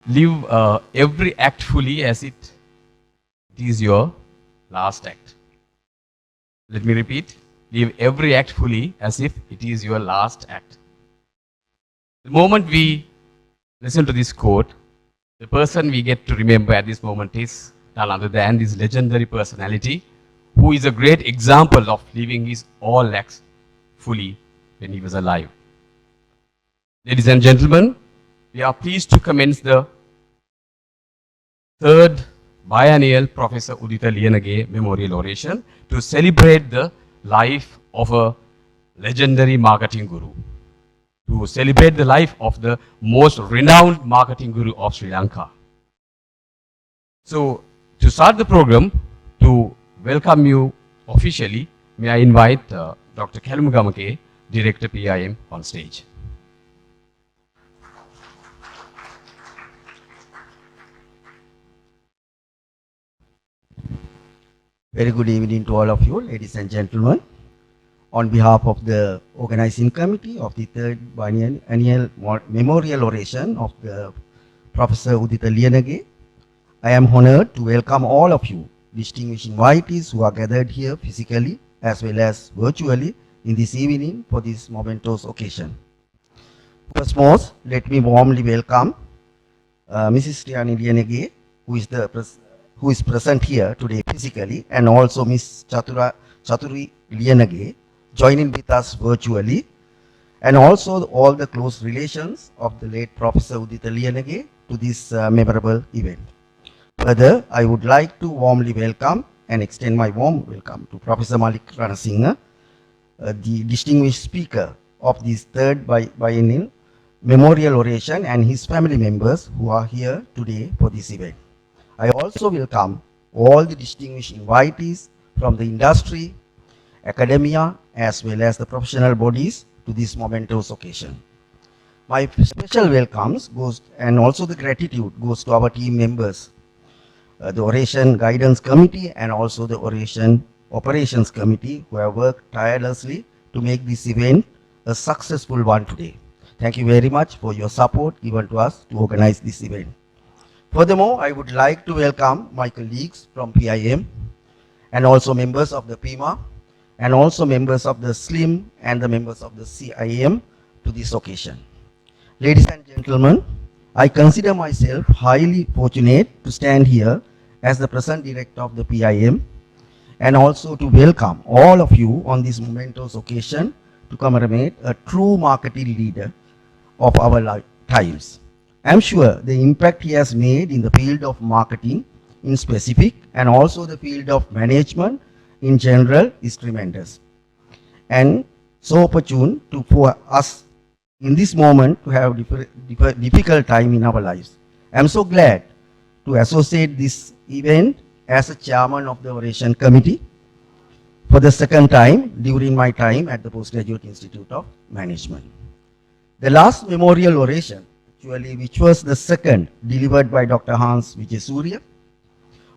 Live every act fully as it is your last act. Let me repeat. Live every act fully as if it is your last act. The moment we listen to this quote, the person we get to remember at this moment is none other than this legendary personality who is a great example of living his all acts fully when he was alive. Ladies and gentlemen, we are pleased to commence the third Biennial Professor Uditha Liyanage Memorial Oration to celebrate the life of a legendary marketing guru, to celebrate the life of the most renowned marketing guru of Sri Lanka. So, to start the program, to welcome you officially, may I invite Dr. Kalumugamake, Director PIM, on stage. Very good evening to all of you, ladies and gentlemen. On behalf of the organizing committee of the third Biennial Memorial Oration of the Professor Uditha Liyanage, I am honored to welcome all of you, distinguished invitees who are gathered here physically as well as virtually in this evening for this momentous occasion. Firstmost, let me warmly welcome Mrs. Liyanage, who is present here today physically, and also Ms. Chaturi Liyanage, joining with us virtually, and also all the close relations of the late Professor Uditha Liyanage to this memorable event. Further, I would like to warmly welcome and extend my warm welcome to Professor Malik Ranasinghe, the distinguished speaker of this third biennial memorial oration, and his family members who are here today for this event. I also welcome all the distinguished invitees from the industry, academia, as well as the professional bodies to this momentous occasion. My special welcomes and also the gratitude goes to our team members, the Oration Guidance Committee and also the Oration Operations Committee, who have worked tirelessly to make this event a successful one today. Thank you very much for your support given to us to organize this event. Furthermore, I would like to welcome my colleagues from PIM and also members of the PIMA and also members of the SLIM and the members of the CIM to this occasion. Ladies and gentlemen, I consider myself highly fortunate to stand here as the present director of the PIM and also to welcome all of you on this momentous occasion to commemorate a true marketing leader of our times. I'm sure the impact he has made in the field of marketing in specific and also the field of management in general is tremendous and so opportune for us in this moment to have difficult time in our lives. I'm so glad to associate this event as a chairman of the Oration Committee for the second time during my time at the Postgraduate Institute of Management. The last memorial oration, which was the second delivered by Dr. Hans Vijaysurya,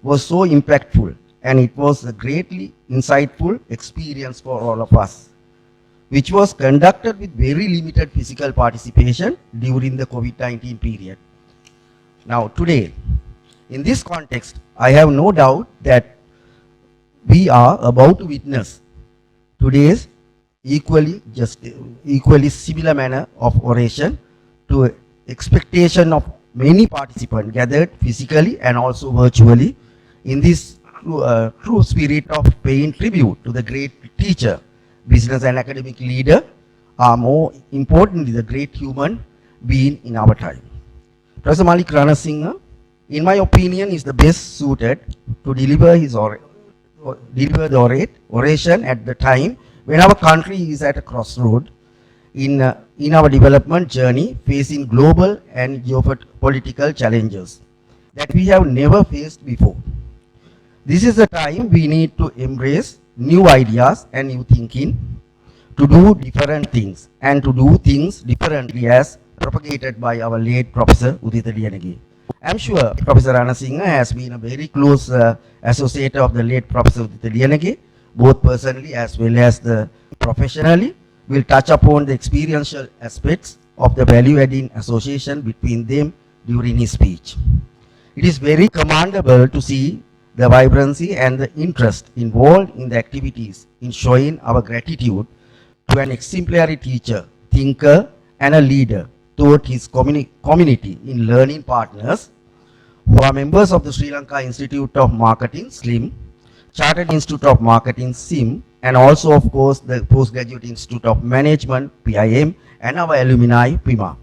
was so impactful, and it was a greatly insightful experience for all of us, which was conducted with very limited physical participation during the COVID-19 period. Now today, in this context, I have no doubt that we are about to witness today's equally similar manner of oration to expectation of many participants gathered physically and also virtually in this true spirit of paying tribute to the great teacher, business and academic leader, are more importantly the great human being in our time. Professor Malik Ranasinghe, in my opinion, is the best suited to deliver the oration at the time when our country is at a crossroad in our development journey, facing global and geopolitical challenges that we have never faced before. This is the time we need to embrace new ideas and new thinking, to do different things and to do things differently as propagated by our late Professor Uditha Liyanage. I'm sure Professor Ranasinghe has been a very close associate of the late Professor Uditha Liyanage, both personally as well as professionally. Will touch upon the experiential aspects of the value-adding association between them during his speech. It is very commendable to see the vibrancy and the interest involved in the activities in showing our gratitude to an exemplary teacher, thinker, and a leader toward his community in learning partners who are members of the Sri Lanka Institute of Marketing, SLIM, Chartered Institute of Marketing, SIM, and also, of course, the Postgraduate Institute of Management, PIM, and our alumni, PIMA.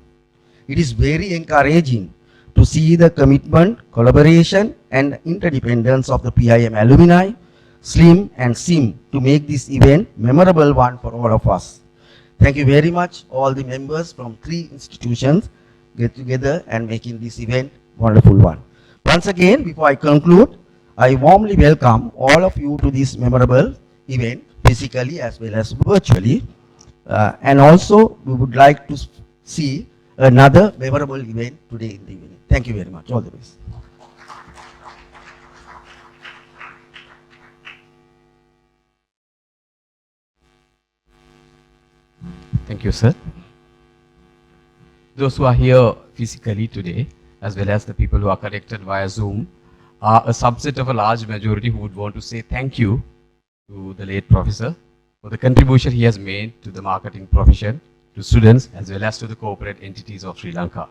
It is very encouraging to see the commitment, collaboration, and interdependence of the PIM alumni, SLIM, and SIM to make this event memorable one for all of us. Thank you very much, all the members from 3 institutions get together and making this event wonderful one. Once again, before I conclude, I warmly welcome all of you to this memorable event, physically as well as virtually. And also, we would like to see another memorable event today in the evening. Thank you very much. All the best. Thank you, sir. Those who are here physically today, as well as the people who are connected via Zoom, are a subset of a large majority who would want to say thank you to the late professor for the contribution he has made to the marketing profession, to students, as well as to the corporate entities of Sri Lanka.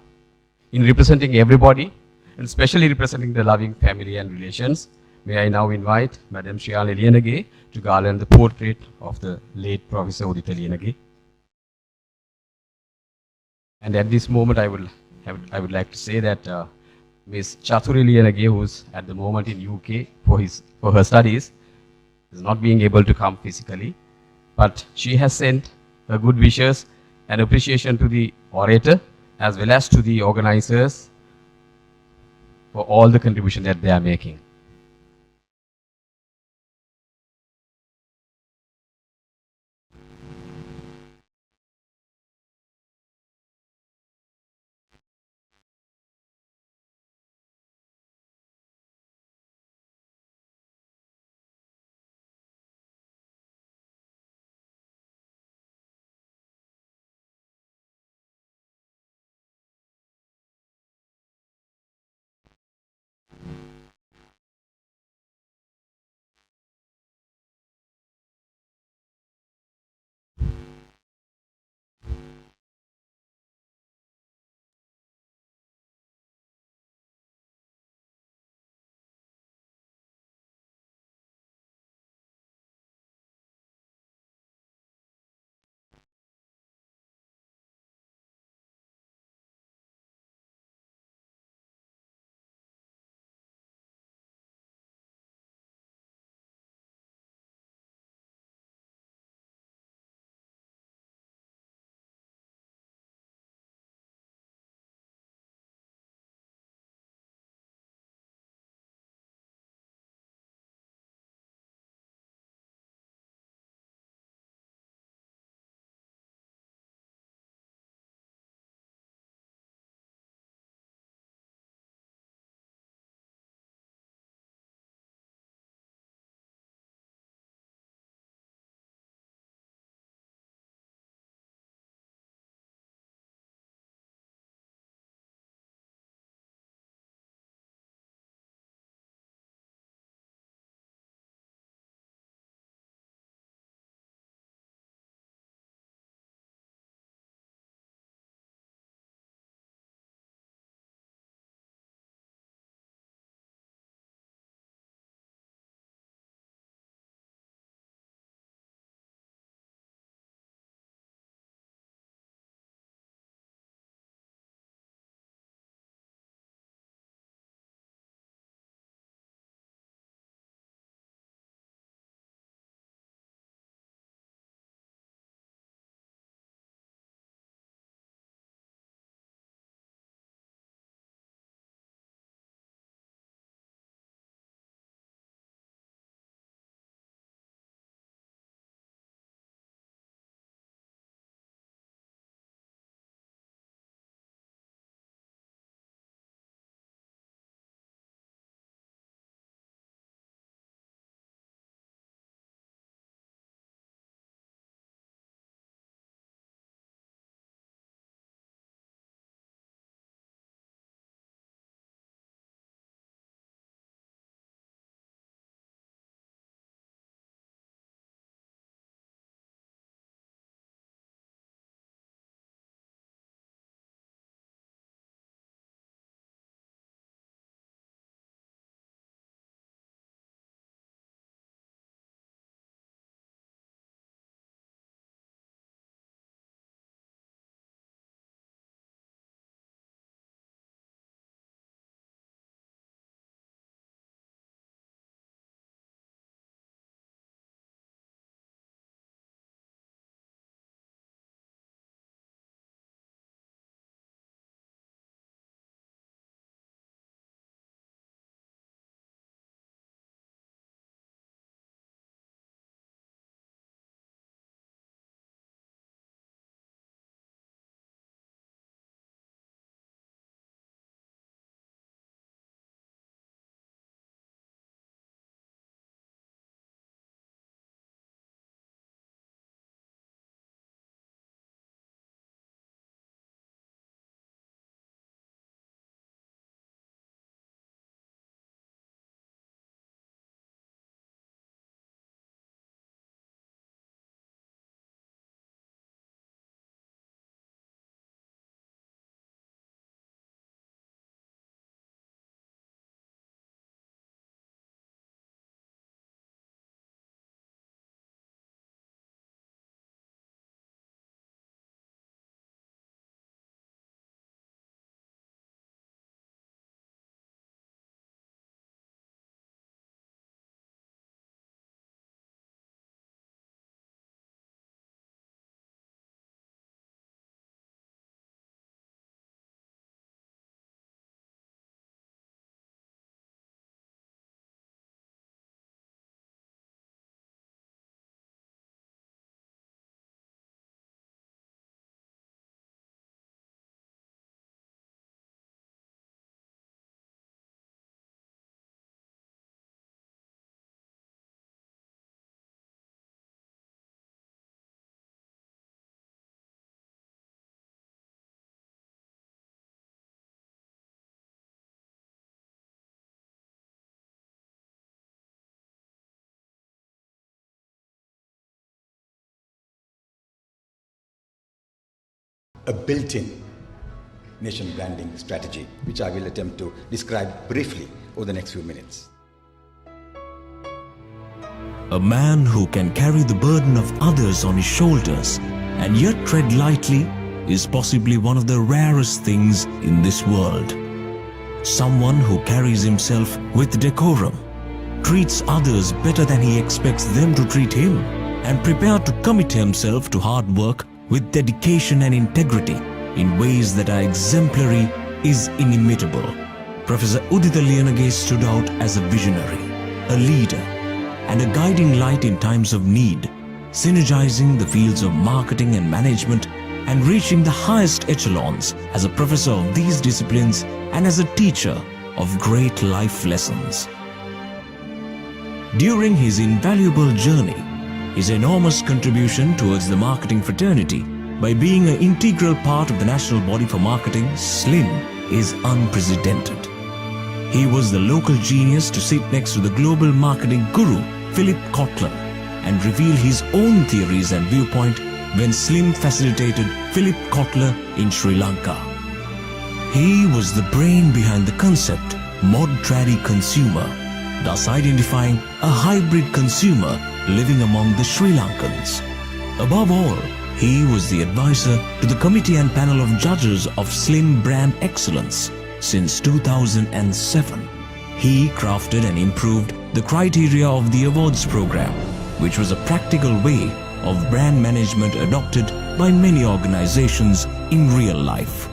In representing everybody, and especially representing the loving family and relations, may I now invite Madam Shriyali Liyanage to garland the portrait of the late Professor Uditha Liyanage. And at this moment, I would like to say that Ms. Chathuri Liyanage, who's at the moment in UK for her studies, is not being able to come physically, but she has sent her good wishes and appreciation to the orator as well as to the organizers for all the contribution that they are making. a built-in nation branding strategy, which I will attempt to describe briefly over the next few minutes. A man who can carry the burden of others on his shoulders and yet tread lightly is possibly one of the rarest things in this world. Someone who carries himself with decorum, treats others better than he expects them to treat him, and prepared to commit himself to hard work with dedication and integrity in ways that are exemplary is inimitable. Professor Uditha Liyanage stood out as a visionary, a leader, and a guiding light in times of need, synergizing the fields of marketing and management and reaching the highest echelons as a professor of these disciplines and as a teacher of great life lessons. During his invaluable journey, his enormous contribution towards the marketing fraternity by being an integral part of the national body for marketing, SLIM, is unprecedented. He was the local genius to sit next to the global marketing guru, Philip Kotler, and reveal his own theories and viewpoint when SLIM facilitated Philip Kotler in Sri Lanka. He was the brain behind the concept Mod Tradi Consumer, thus identifying a hybrid consumer living among the Sri Lankans. Above all, he was the advisor to the committee and panel of judges of SLIM Brand Excellence since 2007. He crafted and improved the criteria of the awards program, which was a practical way of brand management adopted by many organizations in real life.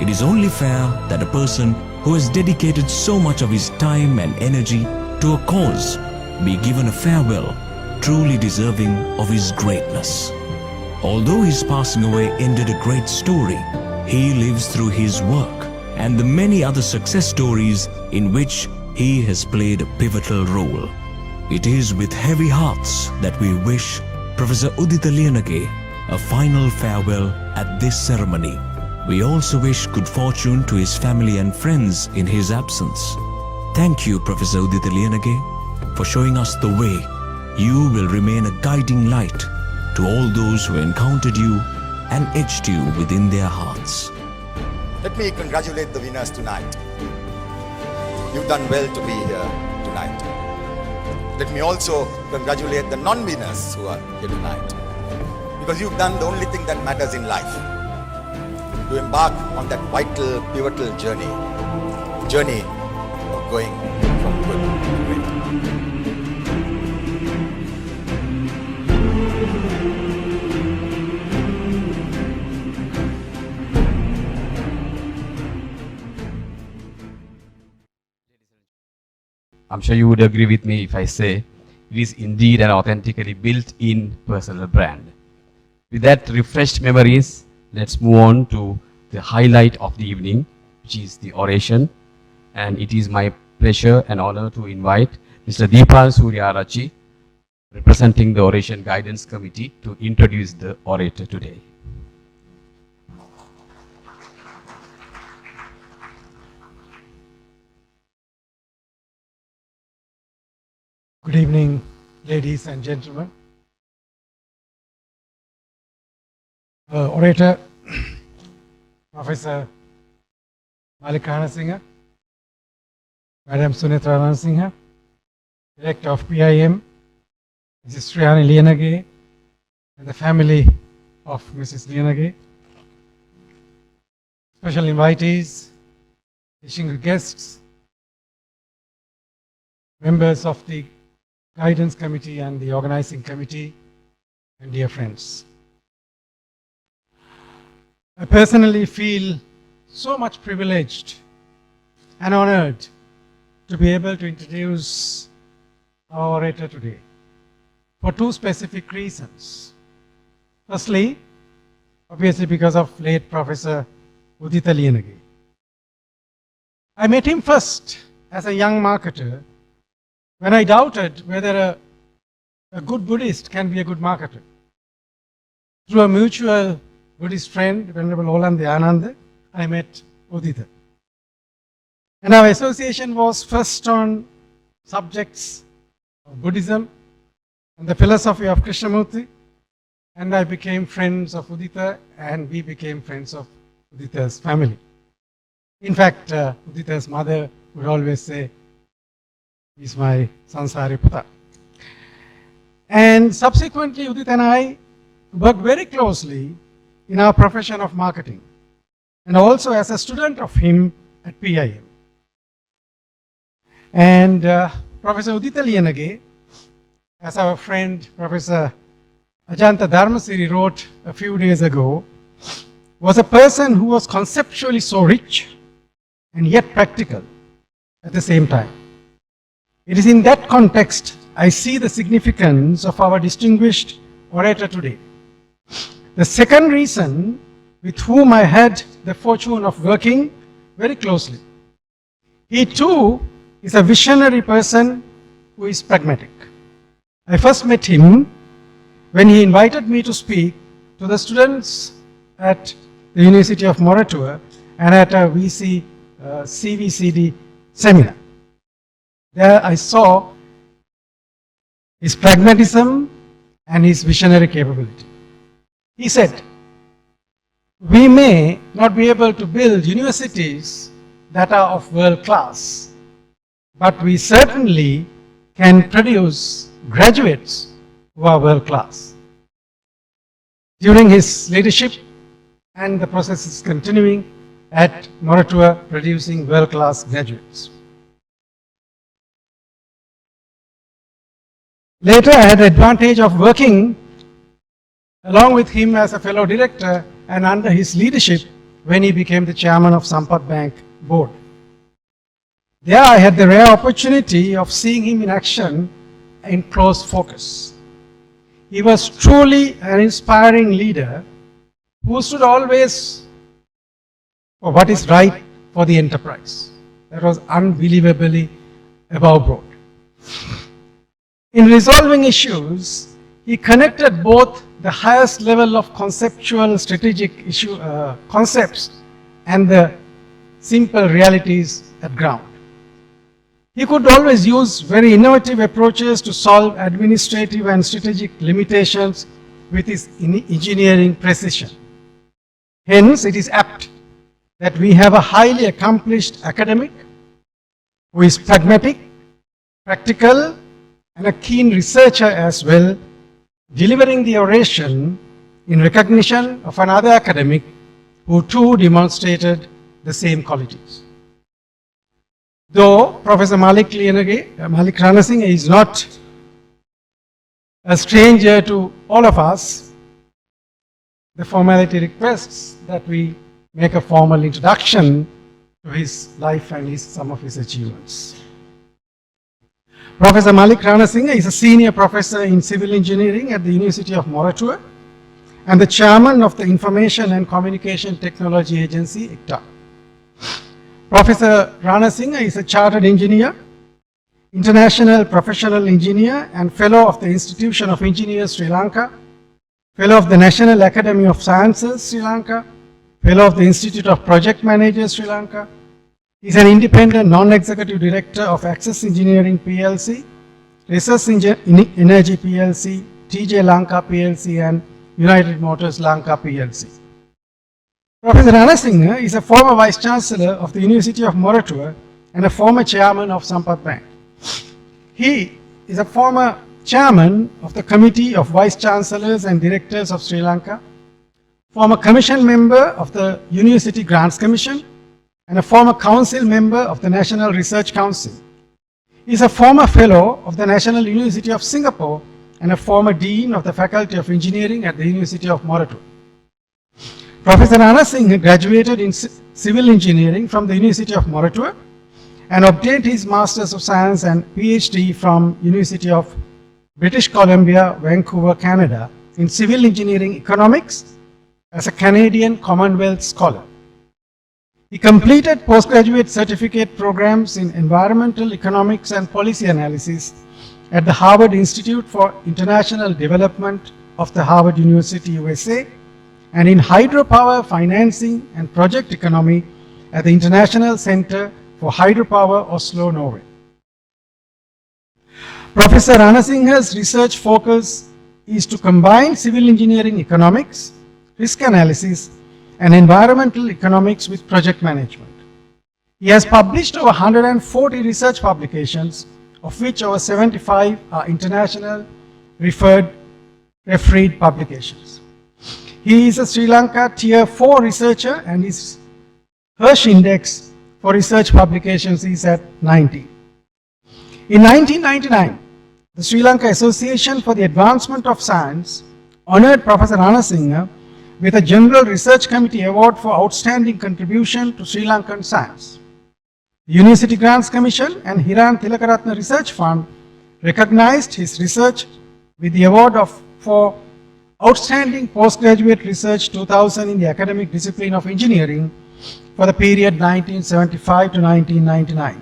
It is only fair that a person who has dedicated so much of his time and energy to a cause be given a farewell truly deserving of his greatness. Although his passing away ended a great story, he lives through his work and the many other success stories in which he has played a pivotal role. It is with heavy hearts that we wish Professor Uditha Liyanage a final farewell at this ceremony. We also wish good fortune to his family and friends in his absence. Thank you, Professor Uditha Liyanage, for showing us the way. You will remain a guiding light to all those who encountered you and etched you within their hearts. Let me congratulate the winners tonight. You've done well to be here tonight. Let me also congratulate the non-winners who are here tonight, because you've done the only thing that matters in life, to embark on that vital, pivotal journey of going from good to great. I'm sure you would agree with me if I say it is indeed an authentically built-in personal brand. With that refreshed memories, let's move on to the highlight of the evening, which is the oration. And it is my pleasure and honor to invite Mr. Deepan Suryarachi, representing the Oration Guidance Committee, to introduce the orator today. Good evening, ladies and gentlemen. Orator, Professor Malikana Singha, Madam Sunitra Singha, Director of PIM, Mrs. Sriyani Liyanage, and the family of Mrs. Liyanage, special invitees, distinguished guests, members of the Guidance Committee and the Organizing Committee, and dear friends. I personally feel so much privileged and honored to be able to introduce our orator today for two specific reasons. Firstly, obviously because of late Professor Uditha Liyanage. I met him first as a young marketer when I doubted whether a good Buddhist can be a good marketer. Through a mutual Buddhist friend, Venerable Olande Ananda, I met Uditha. And our association was first on subjects of Buddhism and the philosophy of Krishnamurti, and I became friends of Uditha, and we became friends of Uditha's family. In fact, Uditha's mother would always say, he's my Sansari Puta. And subsequently, Uditha and I worked very closely in our profession of marketing, and also as a student of him at PIM. And Professor Uditha Liyanage, as our friend Professor Ajanta Dharmasiri wrote a few days ago, was a person who was conceptually so rich and yet practical at the same time. It is in that context I see the significance of our distinguished orator today. The second reason, with whom I had the fortune of working very closely. He too is a visionary person who is pragmatic. I first met him when he invited me to speak to the students at the University of Moratuwa and at a CVCD seminar. There I saw his pragmatism and his visionary capability. He said, we may not be able to build universities that are of world class, but we certainly can produce graduates who are world class. During his leadership, and the process is continuing at Moratuwa, producing world class graduates. Later, I had the advantage of working along with him as a fellow director and under his leadership when he became the chairman of Sampath Bank board. There I had the rare opportunity of seeing him in action in close focus. He was truly an inspiring leader who stood always for what is right for the enterprise. That was unbelievably above board. In resolving issues, he connected both the highest level of conceptual strategic concepts and the simple realities at ground. He could always use very innovative approaches to solve administrative and strategic limitations with his engineering precision. Hence, it is apt that we have a highly accomplished academic who is pragmatic, practical, and a keen researcher as well, delivering the oration in recognition of another academic who too demonstrated the same qualities. Though Professor Malik Ranasinghe is not a stranger to all of us, the formality requests that we make a formal introduction to his life and some of his achievements. Professor Malik Ranasinghe is a senior professor in civil engineering at the University of Moratuwa and the chairman of the Information and Communication Technology Agency, ICTA. Professor Ranasinghe is a chartered engineer, international professional engineer, and fellow of the Institution of Engineers Sri Lanka, fellow of the National Academy of Sciences Sri Lanka, fellow of the Institute of Project Managers Sri Lanka. He is an independent non-executive director of Access Engineering PLC, Research Energy PLC, TJ Lanka PLC, and United Motors Lanka PLC. Professor Ranasinghe is a former Vice Chancellor of the University of Moratuwa and a former chairman of Sampath Bank. He is a former chairman of the Committee of Vice Chancellors and Directors of Sri Lanka, former commission member of the University Grants Commission, and a former council member of the National Research Council. He is a former fellow of the National University of Singapore and a former dean of the Faculty of Engineering at the University of Moratuwa. Professor Ranasinghe graduated in civil engineering from the University of Moratuwa and obtained his Masters of Science and PhD from University of British Columbia, Vancouver, Canada in civil engineering economics as a Canadian Commonwealth Scholar. He completed postgraduate certificate programs in environmental economics and policy analysis at the Harvard Institute for International Development of the Harvard University, USA, and in hydropower financing and project economy at the International Center for Hydropower, Oslo, Norway. Professor Ranasinghe's research focus is to combine civil engineering economics, risk analysis, and environmental economics with project management. He has published over 140 research publications, of which over 75 are international refereed publications. He is a Sri Lanka Tier 4 researcher, and his Hirsch Index for research publications is at 90. In 1999, the Sri Lanka Association for the Advancement of Science honored Professor Ranasinghe with a General Research Committee Award for outstanding contribution to Sri Lankan science. The University Grants Commission and Hiran Tilakaratne Research Fund recognized his research with the award for Outstanding Postgraduate Research 2000 in the academic discipline of engineering for the period 1975 to 1999.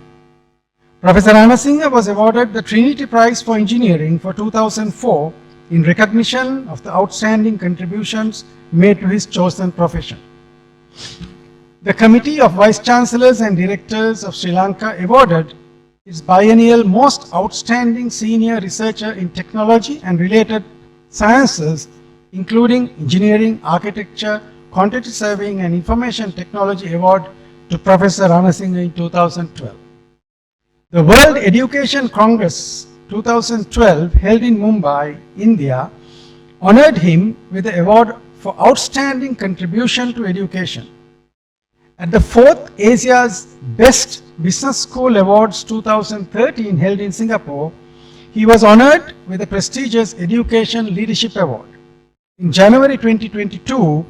Professor Ranasinghe was awarded the Trinity Prize for Engineering for 2004 in recognition of the outstanding contributions made to his chosen profession. The Committee of Vice Chancellors and Directors of Sri Lanka awarded its biennial Most Outstanding Senior Researcher in Technology and Related Sciences, including Engineering, Architecture, Quantity Surveying and Information Technology Award to Professor Ranasinghe in 2012. The World Education Congress 2012, held in Mumbai, India, honored him with the award for Outstanding Contribution to Education. At the 4th Asia's Best Business School Awards 2013, held in Singapore, he was honored with the prestigious Education Leadership Award. In January 2022,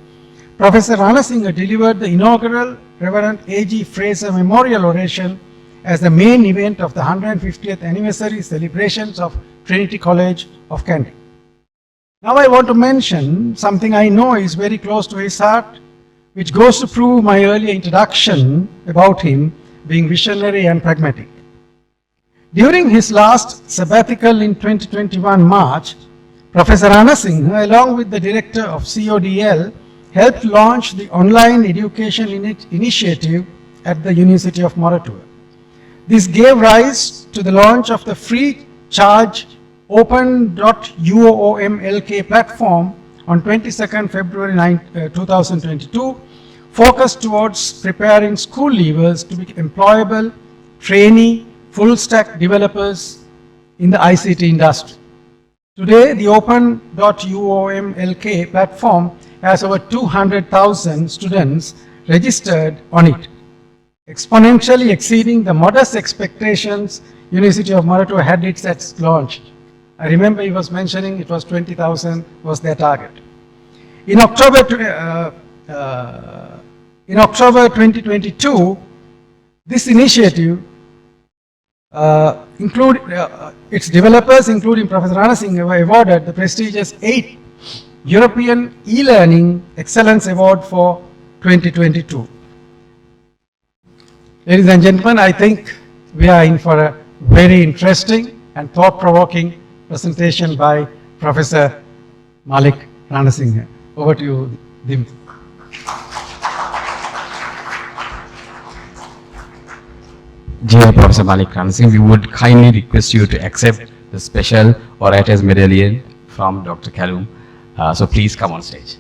Professor Ranasinghe delivered the inaugural Reverend A.G. Fraser Memorial Oration as the main event of the 150th anniversary celebrations of Trinity College of Kandy. Now I want to mention something I know is very close to his heart, which goes to prove my earlier introduction about him being visionary and pragmatic. During his last sabbatical in 2021 March, Professor Ranasinghe, along with the director of CODL, helped launch the online education initiative at the University of Moratuwa. This gave rise to the launch of the free charge open.uomlk platform on 22nd February 2022, focused towards preparing school leavers to be employable, trainee, full-stack developers in the ICT industry. Today, the open.uomlk platform has over 200,000 students registered on it, exponentially exceeding the modest expectations University of Moratuwa had at its launch. I remember he was mentioning it was 20,000 was their target. In October 2022, this initiative its developers, including Professor Ranasinghe, were awarded the prestigious 8th European E-Learning Excellence Award for 2022. Ladies and gentlemen, I think we are in for a very interesting and thought-provoking presentation by Professor Malik Ranasinghe. Over to you, Dim. Dear Professor Malik Ranasinghe, we would kindly request you to accept the special Orators Medallion from Dr. Kalum. So please come on stage.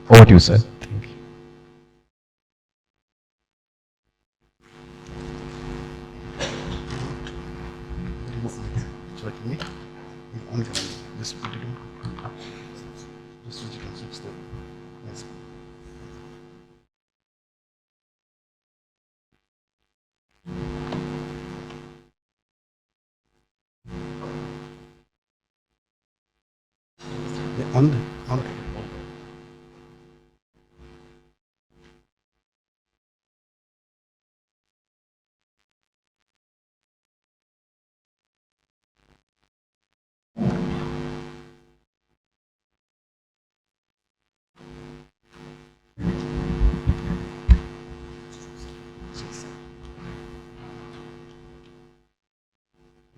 Over to you, sir.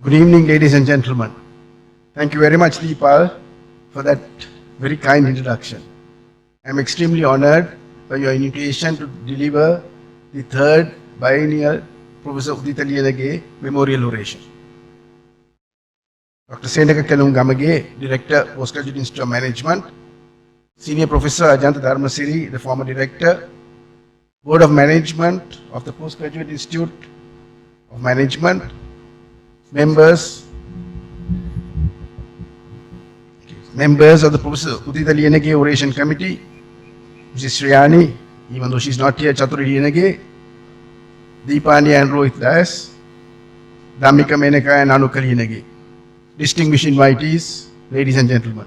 Good evening, ladies and gentlemen. Thank you very much, Deepal, for that very kind introduction. I'm extremely honored by your invitation to deliver the third biennial Professor Uditha Liyanage Memorial Oration. Dr. Senaka Kalum Gamage, Director, Postgraduate Institute of Management, Senior Professor Ajanta Dharmasiri, the former Director, Board of Management of the Postgraduate Institute of Management, members of the Professor Uditha Liyanage Oration Committee, Mrs. Shriyani, even though she's not here, Chaturi Liyanage, Deepani and Rohit Das, Dhammika Menaka and Anuka Liyanage. Distinguished invitees, ladies and gentlemen.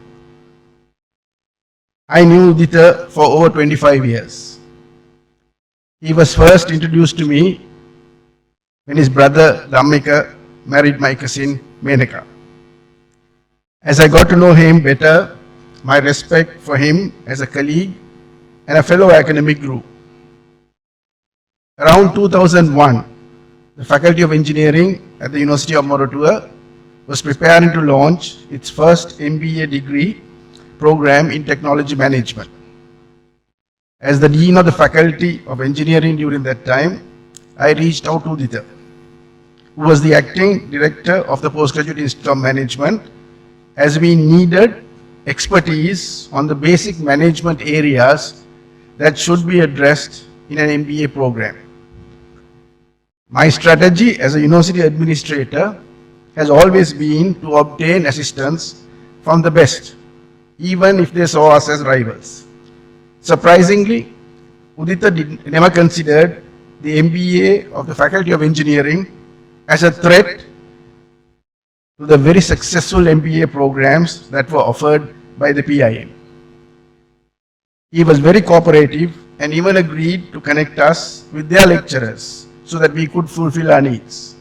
I knew Uditha for over 25 years. He was first introduced to me when his brother Dhammika married my cousin Menaka. As I got to know him better, my respect for him as a colleague and a fellow academic grew. Around 2001, the Faculty of Engineering at the University of Moratuwa was preparing to launch its first MBA degree program in technology management. As the Dean of the Faculty of Engineering during that time, I reached out to Uditha, who was the acting director of the Postgraduate Institute of Management, as we needed expertise on the basic management areas that should be addressed in an MBA program. My strategy as a university administrator has always been to obtain assistance from the best, even if they saw us as rivals. Surprisingly, Uditha never considered the MBA of the Faculty of Engineering as a threat to the very successful MBA programs that were offered by the PIM. He was very cooperative and even agreed to connect us with their lecturers so that we could fulfill our needs.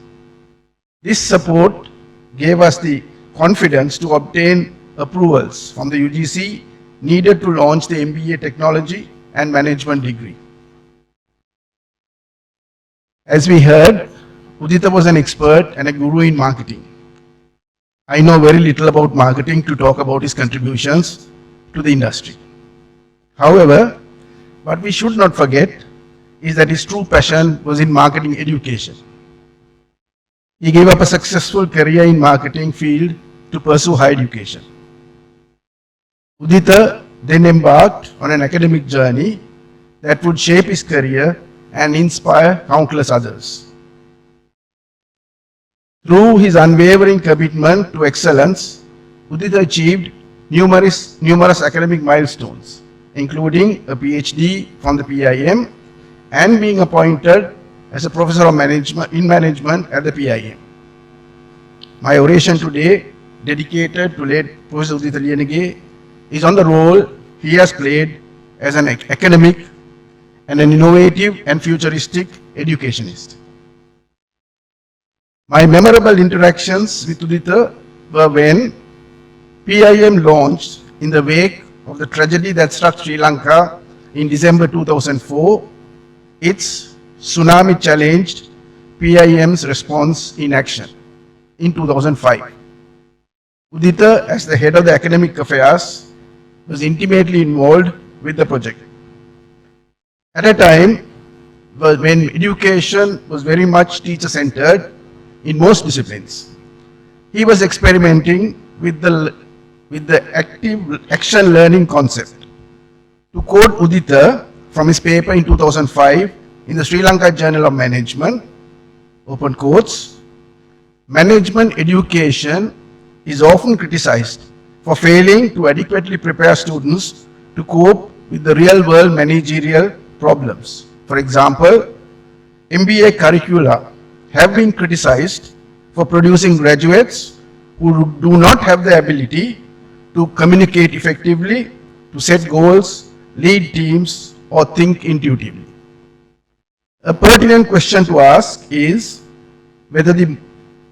This support gave us the confidence to obtain approvals from the UGC needed to launch the MBA Technology and Management degree. As we heard, Uditha was an expert and a guru in marketing. I know very little about marketing to talk about his contributions to the industry. However, what we should not forget is that his true passion was in marketing education. He gave up a successful career in marketing field to pursue higher education. Uditha then embarked on an academic journey that would shape his career and inspire countless others. Through his unwavering commitment to excellence, Uditha achieved numerous academic milestones, including a PhD from the PIM and being appointed as a Professor of Management at the PIM. My oration today, dedicated to late Professor Uditha Liyanage, is on the role he has played as an academic and an innovative and futuristic educationist. My memorable interactions with Uditha were when PIM launched in the wake of the tragedy that struck Sri Lanka in December 2004, its tsunami-challenged PIM's response in action in 2005. Uditha, as the head of the academic affairs, was intimately involved with the project. At a time when education was very much teacher-centered in most disciplines, he was experimenting with the active action learning concept. To quote Uditha from his paper in 2005 in the Sri Lanka Journal of Management, open quotes, management education is often criticized for failing to adequately prepare students to cope with the real-world managerial problems. For example, MBA curricula have been criticized for producing graduates who do not have the ability to communicate effectively, to set goals, lead teams, or think intuitively. A pertinent question to ask is whether the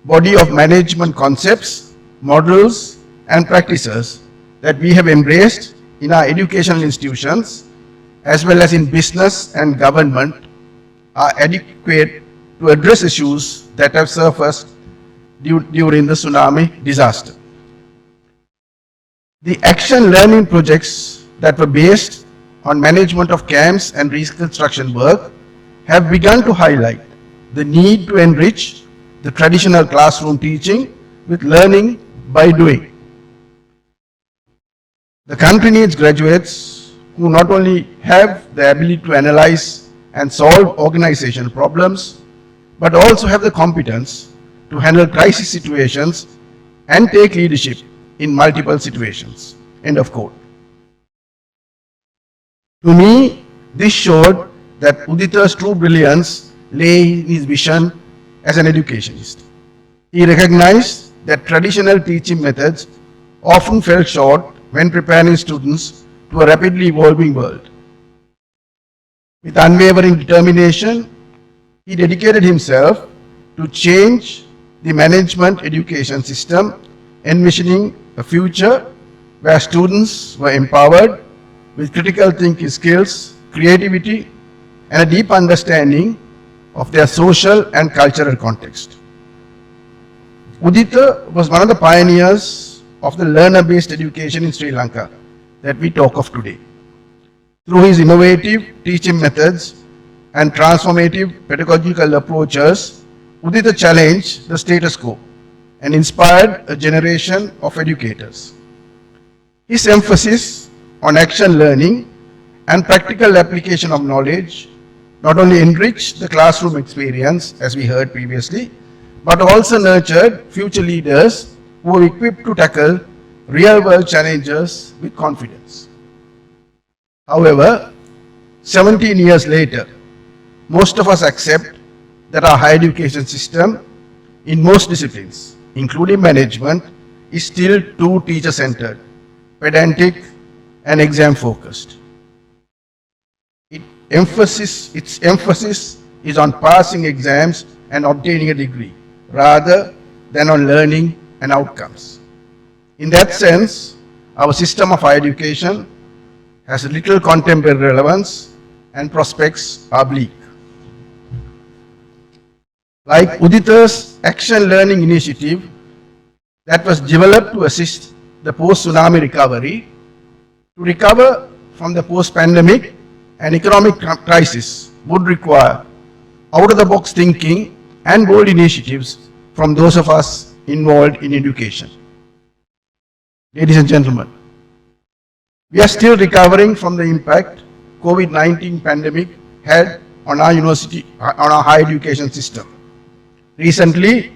body of management concepts, models, and practices that we have embraced in our educational institutions, as well as in business and government, are adequate to address issues that have surfaced during the tsunami disaster. The action learning projects that were based on management of camps and reconstruction work have begun to highlight the need to enrich the traditional classroom teaching with learning by doing. The country needs graduates who not only have the ability to analyze and solve organizational problems, but also have the competence to handle crisis situations and take leadership in multiple situations. End of quote. To me, this showed that Uditha's true brilliance lay in his vision as an educationist. He recognized that traditional teaching methods often fell short when preparing students to a rapidly evolving world. With unwavering determination, he dedicated himself to change the management education system, envisioning a future where students were empowered with critical thinking skills, creativity, and a deep understanding of their social and cultural context. Uditha was one of the pioneers of the learner-based education in Sri Lanka that we talk of today. Through his innovative teaching methods and transformative pedagogical approaches, Uditha challenged the status quo and inspired a generation of educators. His emphasis on action learning and practical application of knowledge not only enriched the classroom experience, as we heard previously, but also nurtured future leaders who were equipped to tackle real-world challenges with confidence. However, 17 years later, most of us accept that our higher education system in most disciplines, including management, is still too teacher-centered, pedantic, and exam-focused. Its emphasis is on passing exams and obtaining a degree, rather than on learning and outcomes. In that sense, our system of higher education has little contemporary relevance and prospects are bleak. Like Uditha's Action Learning Initiative that was developed to assist the post-tsunami recovery, to recover from the post-pandemic and economic crisis would require out-of-the-box thinking and bold initiatives from those of us involved in education. Ladies and gentlemen, we are still recovering from the impact COVID-19 pandemic had on our higher education system. Recently,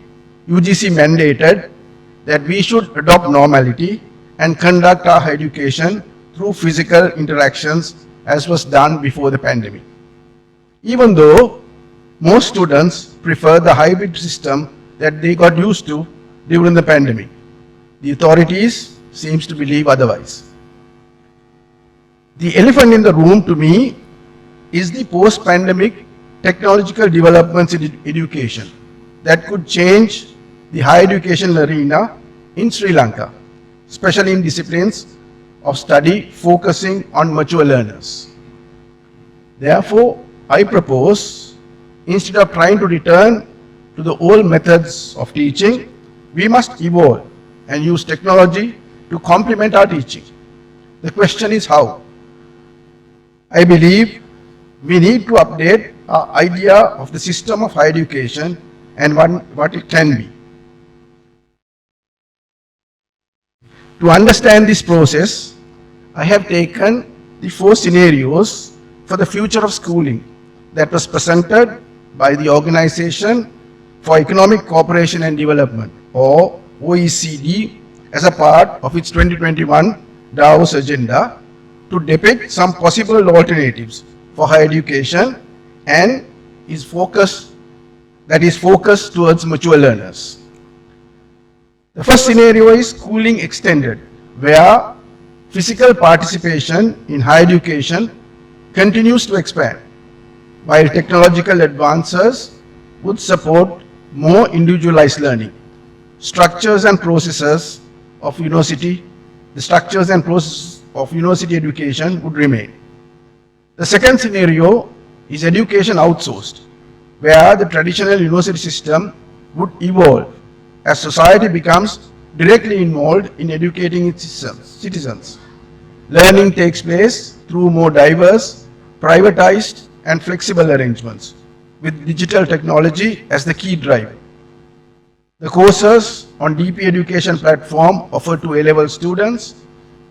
UGC mandated that we should adopt normality and conduct our higher education through physical interactions as was done before the pandemic. Even though most students prefer the hybrid system that they got used to during the pandemic, the authorities seems to believe otherwise. The elephant in the room to me is the post-pandemic technological developments in education that could change the higher education arena in Sri Lanka, especially in disciplines of study focusing on mature learners. Therefore, I propose, instead of trying to return to the old methods of teaching, we must evolve and use technology to complement our teaching. The question is how? I believe we need to update our idea of the system of higher education and what it can be. To understand this process, I have taken the 4 scenarios for the future of schooling that was presented by the Organization for Economic Cooperation and Development, or OECD, as a part of its 2021 Davos agenda to depict some possible alternatives for higher education and that is focused towards mature learners. The first scenario is schooling extended, where physical participation in higher education continues to expand, while technological advances would support more individualized learning. Structures and processes of university education would remain. The second scenario is education outsourced, where the traditional university system would evolve as society becomes directly involved in educating its citizens. Learning takes place through more diverse, privatized, and flexible arrangements, with digital technology as the key driver. The courses on DP Education platform offered to A-level students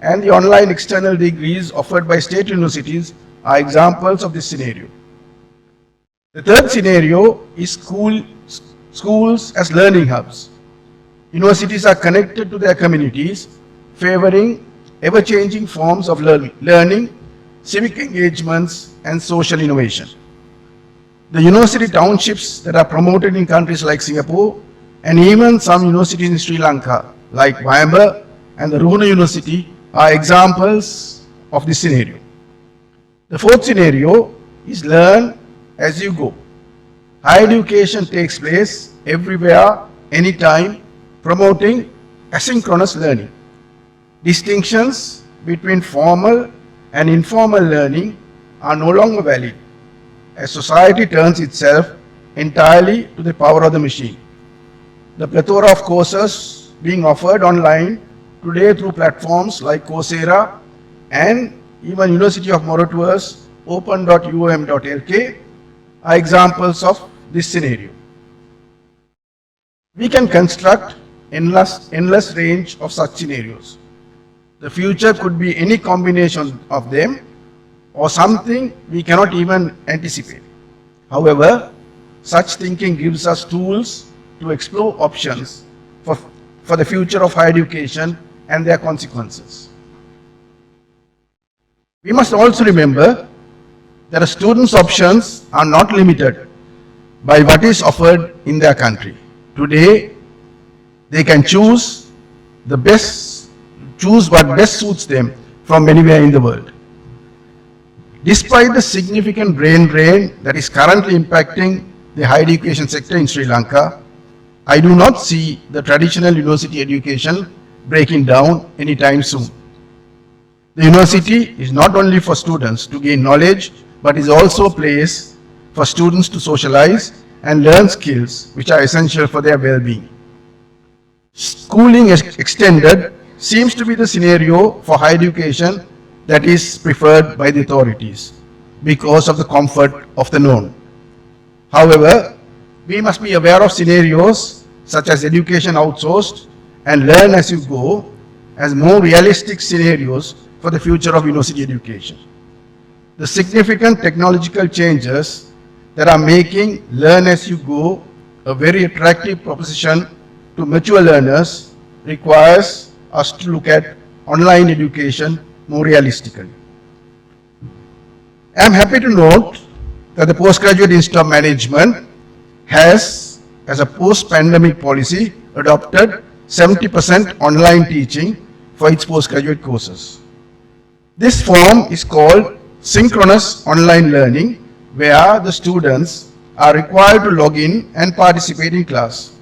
and the online external degrees offered by state universities are examples of this scenario. The third scenario is schools as learning hubs. Universities are connected to their communities, favoring ever-changing forms of learning, civic engagements, and social innovation. The university townships that are promoted in countries like Singapore and even some universities in Sri Lanka, like Biennial and the Ruhuna University, are examples of this scenario. The fourth scenario is learn as you go. Higher education takes place everywhere, anytime, promoting asynchronous learning. Distinctions between formal and informal learning are no longer valid as society turns itself entirely to the power of the machine. The plethora of courses being offered online today through platforms like Coursera and even University of Moratua's open.uom.lk are examples of this scenario. We can construct endless range of such scenarios. The future could be any combination of them or something we cannot even anticipate. However, such thinking gives us tools to explore options for the future of higher education and their consequences. We must also remember that a student's options are not limited by what is offered in their country. Today, they can choose what best suits them from anywhere in the world. Despite the significant brain drain that is currently impacting the higher education sector in Sri Lanka, I do not see the traditional university education breaking down anytime soon. The university is not only for students to gain knowledge, but is also a place for students to socialize and learn skills which are essential for their well-being. Schooling extended seems to be the scenario for higher education that is preferred by the authorities because of the comfort of the known. However, we must be aware of scenarios such as education outsourced and learn as you go as more realistic scenarios for the future of university education. The significant technological changes that are making learn as you go a very attractive proposition to mature learners requires us to look at online education more realistically. I am happy to note that the Postgraduate Institute of Management has, as a post-pandemic policy, adopted 70% online teaching for its postgraduate courses. This form is called synchronous online learning, where the students are required to log in and participate in class.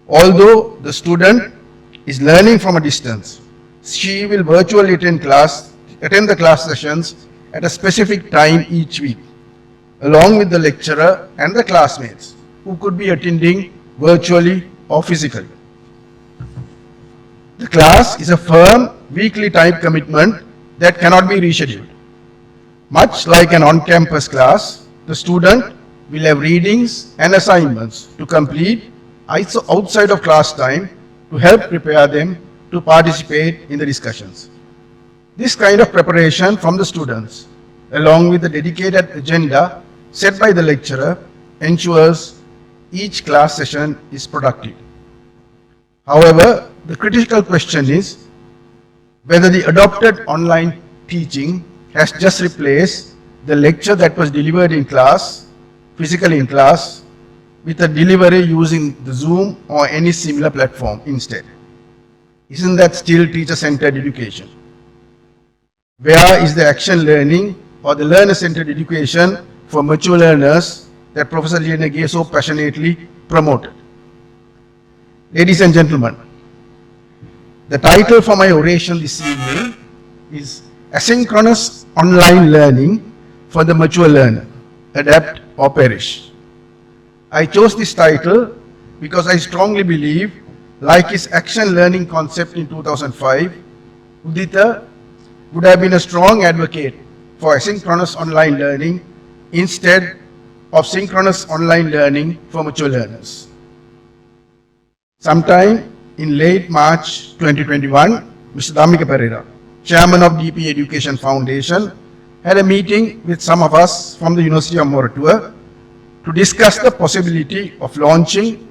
Although the student is learning from a distance, she will virtually attend the class sessions at a specific time each week, along with the lecturer and the classmates who could be attending virtually or physically. The class is a firm weekly time commitment that cannot be rescheduled. Much like an on-campus class, the student will have readings and assignments to complete outside of class time to help prepare them to participate in the discussions. This kind of preparation from the students, along with the dedicated agenda set by the lecturer, ensures each class session is productive. However, the critical question is whether the adopted online teaching has just replaced the lecture that was delivered in class, physically in class, with a delivery using the Zoom or any similar platform instead. Isn't that still teacher-centered education? Where is the action learning or the learner-centered education for mature learners that Professor Liyanage so passionately promoted? Ladies and gentlemen, the title for my oration this evening is Asynchronous Online Learning for the Mature Learner, Adapt or Perish. I chose this title because I strongly believe, like his action learning concept in 2005, Uditha would have been a strong advocate for asynchronous online learning instead of synchronous online learning for mature learners. Sometime in late March 2021, Mr. Dhammika Pereira, chairman of DP Education Foundation, had a meeting with some of us from the University of Moratuwa to discuss the possibility of launching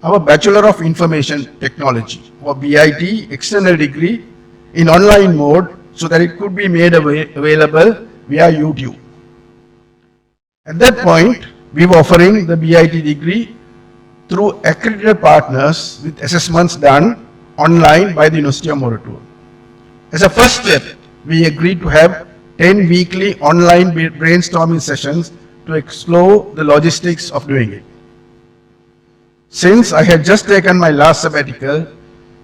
our Bachelor of Information Technology or BIT external degree in online mode so that it could be made available via YouTube. At that point, we were offering the BIT degree through accredited partners with assessments done online by the University of Moratuwa. As a first step, we agreed to have 10 weekly online brainstorming sessions to explore the logistics of doing it. Since I had just taken my last sabbatical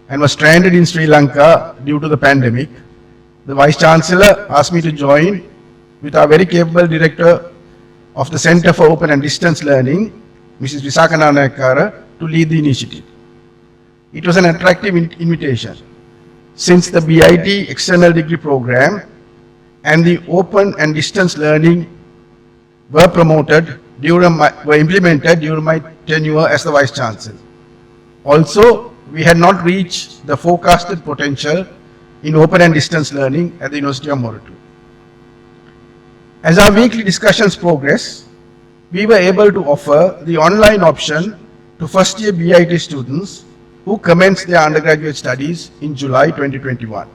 and was stranded in Sri Lanka due to the pandemic, the Vice Chancellor asked me to join with our very capable Director of the Center for Open and Distance Learning, Mrs. Visakha Nanayakara, to lead the initiative. It was an attractive invitation, since the BIT external degree program and the open and distance learning were implemented during my tenure as the Vice Chancellor. Also, we had not reached the forecasted potential in open and distance learning at the University of Moratuwa. As our weekly discussions progress, we were able to offer the online option to first year BIT students who commenced their undergraduate studies in July 2021.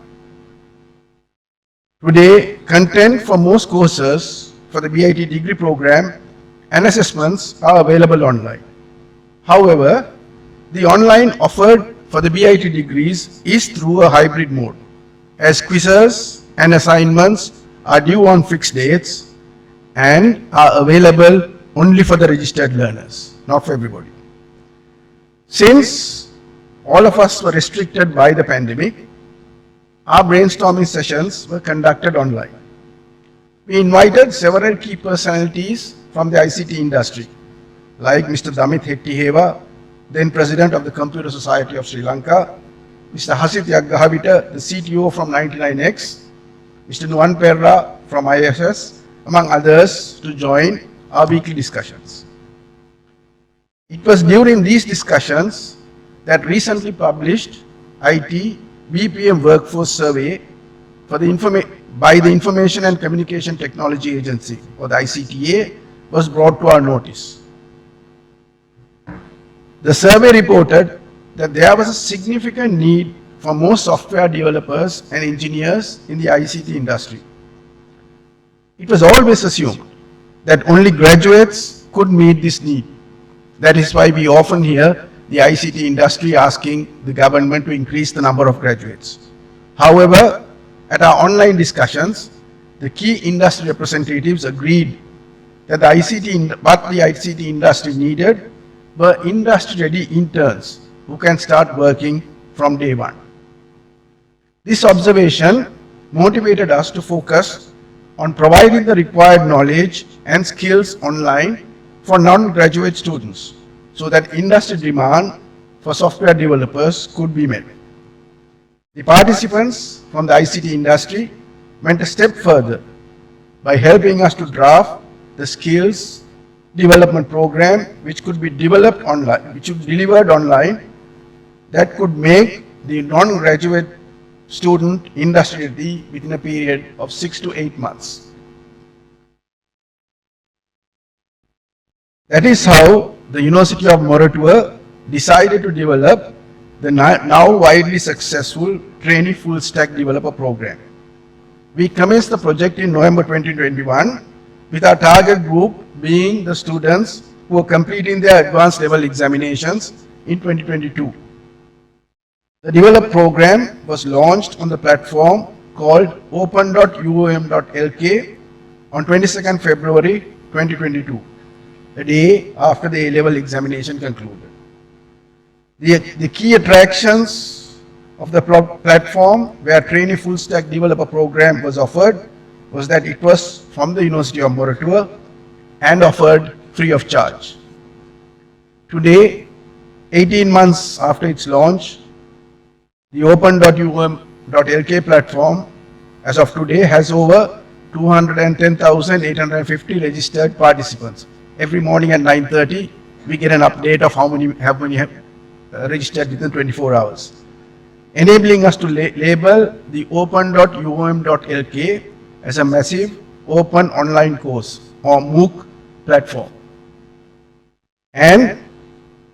Today, content for most courses for the BIT degree program and assessments are available online. However, the online offered for the BIT degrees is through a hybrid mode, as quizzes and assignments are due on fixed dates and are available only for the registered learners, not for everybody. Since all of us were restricted by the pandemic, our brainstorming sessions were conducted online. We invited several key personalities from the ICT industry, like Mr. Damit Hettiheva, then President of the Computer Society of Sri Lanka, Mr. Hasit Yaggahavita, the CTO from 99X, Mr. Nuwan Perra from ISS, among others, to join our weekly discussions. It was during these discussions that recently published IT BPM Workforce Survey for by the Information and Communication Technology Agency, or the ICTA, was brought to our notice. The survey reported that there was a significant need for more software developers and engineers in the ICT industry. It was always assumed that only graduates could meet this need. That is why we often hear the ICT industry asking the government to increase the number of graduates. However, at our online discussions, the key industry representatives agreed that the ICT industry needed were industry-ready interns who can start working from day one. This observation motivated us to focus on providing the required knowledge and skills online for non-graduate students so that industry demand for software developers could be met. The participants from the ICT industry went a step further by helping us to draft the skills development program which could be developed online, which would be delivered online, that could make the non-graduate student industry ready within a period of 6 to 8 months. That is how the University of Moratuwa decided to develop the now widely successful trainee full stack developer program. We commenced the project in November 2021 with our target group being the students who are completing their advanced level examinations in 2022. The developed program was launched on the platform called open.uom.lk on 22nd February 2022, the day after the A-level examination concluded. The key attractions of the platform where trainee full stack developer program was offered was that it was from the University of Moratuwa and offered free of charge. Today, 18 months after its launch, the open.um.lk platform as of today has over 210,850 registered participants. Every morning at 9:30, we get an update of how many have registered within 24 hours, enabling us to label the open.um.lk as a massive open online course or MOOC platform. And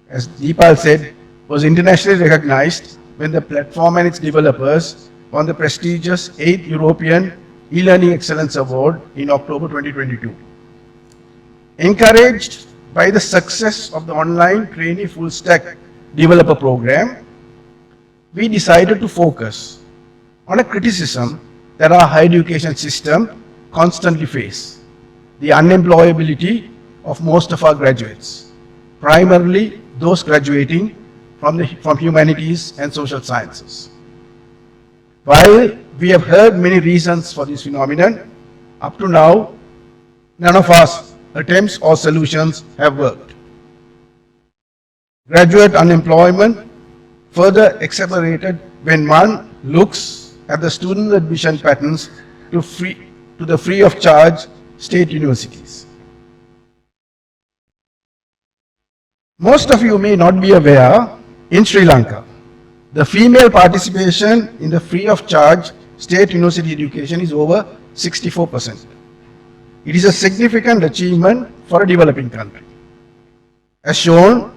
as Deepal said, was internationally recognized when the platform and its developers won the prestigious 8th European E-Learning Excellence Award in October 2022. Encouraged by the success of the online trainee full stack developer program, we decided to focus on a criticism that our higher education system constantly faces: the unemployability of most of our graduates, primarily those graduating from humanities and social sciences. While we have heard many reasons for this phenomenon, up to now, none of our attempts or solutions have worked. Graduate unemployment further exacerbated when one looks at the student admission patterns to the free of charge state universities. Most of you may not be aware, in Sri Lanka, the female participation in the free of charge state university education is over 64%. It is a significant achievement for a developing country. As shown,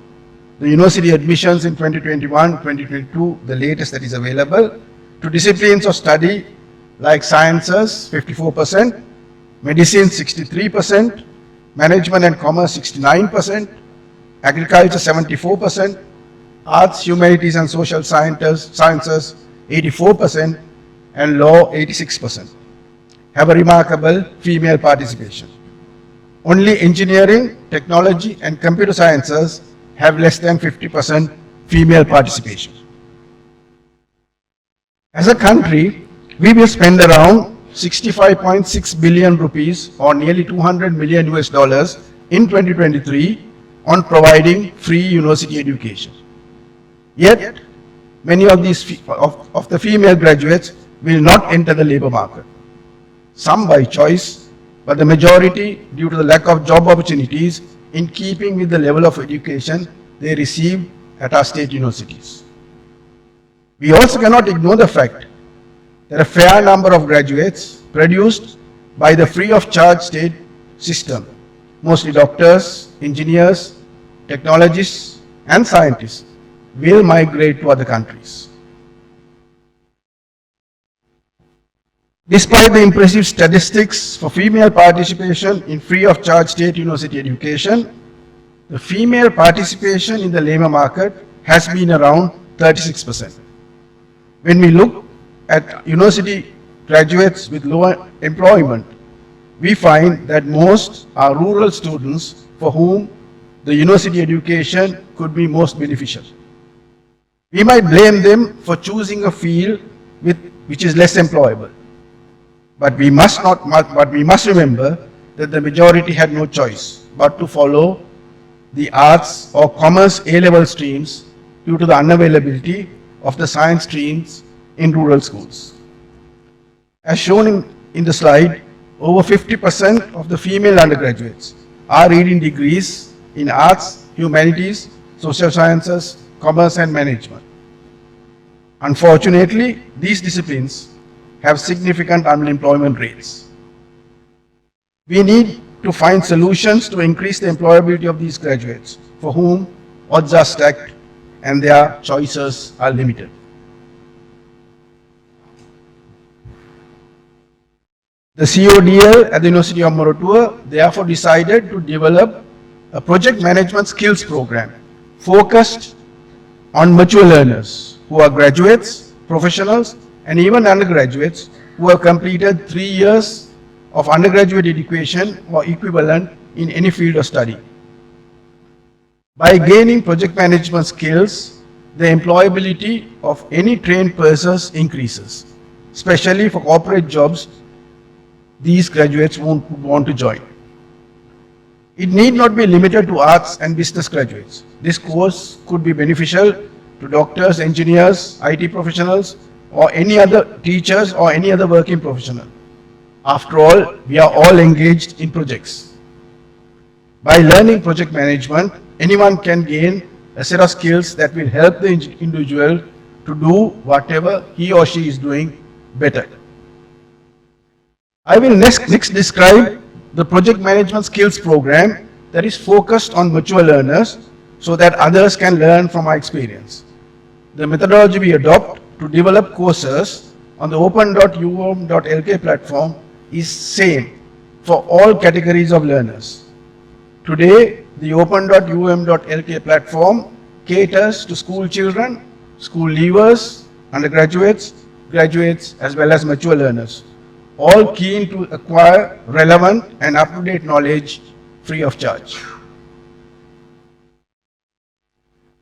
the university admissions in 2021-2022, the latest that is available, to disciplines of study like sciences 54%, medicine 63%, management and commerce 69%, agriculture 74%, arts, humanities and social sciences 84%, and law 86%, have a remarkable female participation. Only engineering, technology and computer sciences have less than 50% female participation. As a country, we will spend around 65.6 billion rupees or nearly $200 million in 2023 on providing free university education. Yet, many of the female graduates will not enter the labor market. Some by choice, but the majority due to the lack of job opportunities in keeping with the level of education they receive at our state universities. We also cannot ignore the fact that a fair number of graduates produced by the free of charge state system, mostly doctors, engineers, technologists and scientists, will migrate to other countries. Despite the impressive statistics for female participation in free of charge state university education, the female participation in the labor market has been around 36%. When we look at university graduates with low employment, we find that most are rural students for whom the university education could be most beneficial. We might blame them for choosing a field which is less employable. But we must remember that the majority had no choice but to follow the arts or commerce A-level streams due to the unavailability of the science streams in rural schools. As shown in the slide, over 50% of the female undergraduates are reading degrees in arts, humanities, social sciences, commerce and management. Unfortunately, these disciplines have significant unemployment rates. We need to find solutions to increase the employability of these graduates for whom odds are stacked and their choices are limited. The CODL at the University of Moratuwa therefore decided to develop a project management skills program focused on mature learners who are graduates, professionals, and even undergraduates who have completed 3 years of undergraduate education or equivalent in any field of study. By gaining project management skills, the employability of any trained persons increases, especially for corporate jobs these graduates won't want to join. It need not be limited to arts and business graduates. This course could be beneficial to doctors, engineers, IT professionals, or any other teachers or any other working professional. After all, we are all engaged in projects. By learning project management, anyone can gain a set of skills that will help the individual to do whatever he or she is doing better. I will next describe the project management skills program that is focused on mature learners so that others can learn from our experience. The methodology we adopt to develop courses on the open.um.lk platform is same for all categories of learners. Today, the open.um.lk platform caters to school children, school leavers, undergraduates, graduates, as well as mature learners, all keen to acquire relevant and up-to-date knowledge free of charge.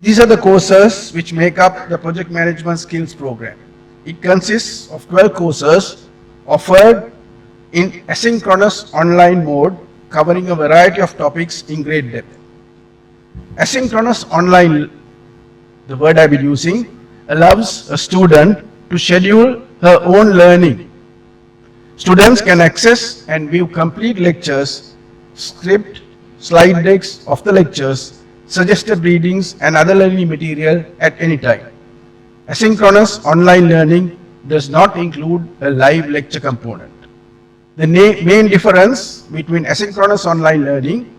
These are the courses which make up the Project Management Skills Program. It consists of 12 courses offered in asynchronous online mode covering a variety of topics in great depth. Asynchronous online, the word I will be using, allows a student to schedule her own learning. Students can access and view complete lectures, script, slide decks of the lectures, suggested readings and other learning material at any time. Asynchronous online learning does not include a live lecture component. The main difference between asynchronous online learning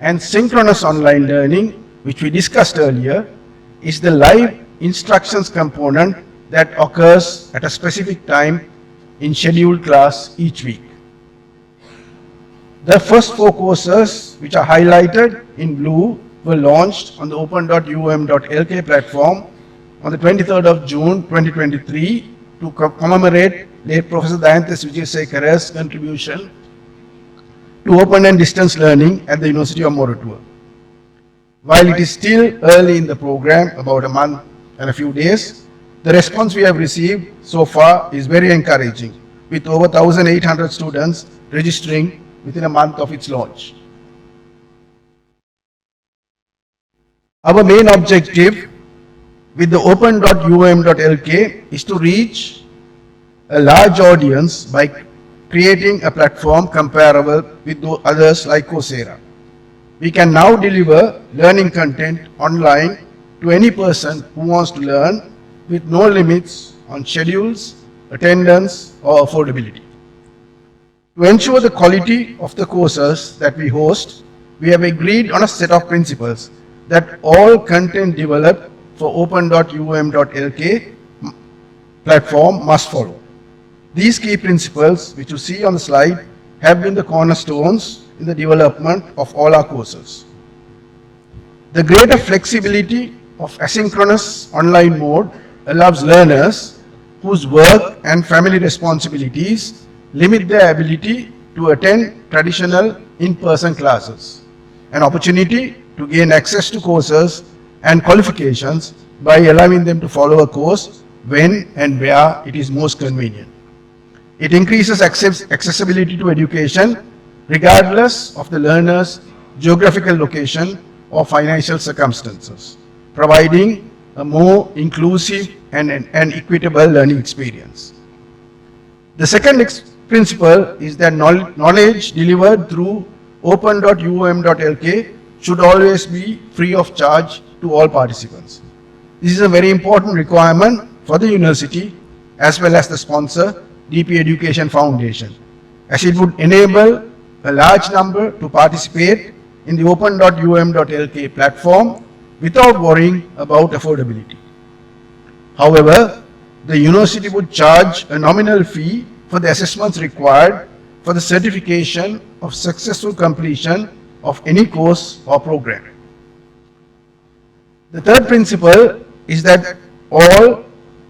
and synchronous online learning, which we discussed earlier, is the live instructions component that occurs at a specific time in scheduled class each week. The first 4 courses, which are highlighted in blue, were launched on the open.um.lk platform on the 23rd of June 2023 to commemorate late Professor Dayantes Wijesekara's contribution to open and distance learning at the University of Moratuwa. While it is still early in the program, about a month and a few days, the response we have received so far is very encouraging, with over 1,800 students registering within a month of its launch. Our main objective with the open.um.lk is to reach a large audience by creating a platform comparable with others like Coursera. We can now deliver learning content online to any person who wants to learn with no limits on schedules, attendance, or affordability. To ensure the quality of the courses that we host, we have agreed on a set of principles that all content developed for open.um.lk platform must follow. These key principles, which you see on the slide, have been the cornerstones in the development of all our courses. The greater flexibility of asynchronous online mode allows learners whose work and family responsibilities limit their ability to attend traditional in-person classes, an opportunity to gain access to courses and qualifications by allowing them to follow a course when and where it is most convenient. It increases accessibility to education regardless of the learner's geographical location or financial circumstances, providing a more inclusive and equitable learning experience. The second principle is that knowledge delivered through open.um.lk should always be free of charge to all participants. This is a very important requirement for the university as well as the sponsor, DP Education Foundation, as it would enable a large number to participate in the open.um.lk platform without worrying about affordability. However, the university would charge a nominal fee for the assessments required for the certification of successful completion of any course or program. The third principle is that all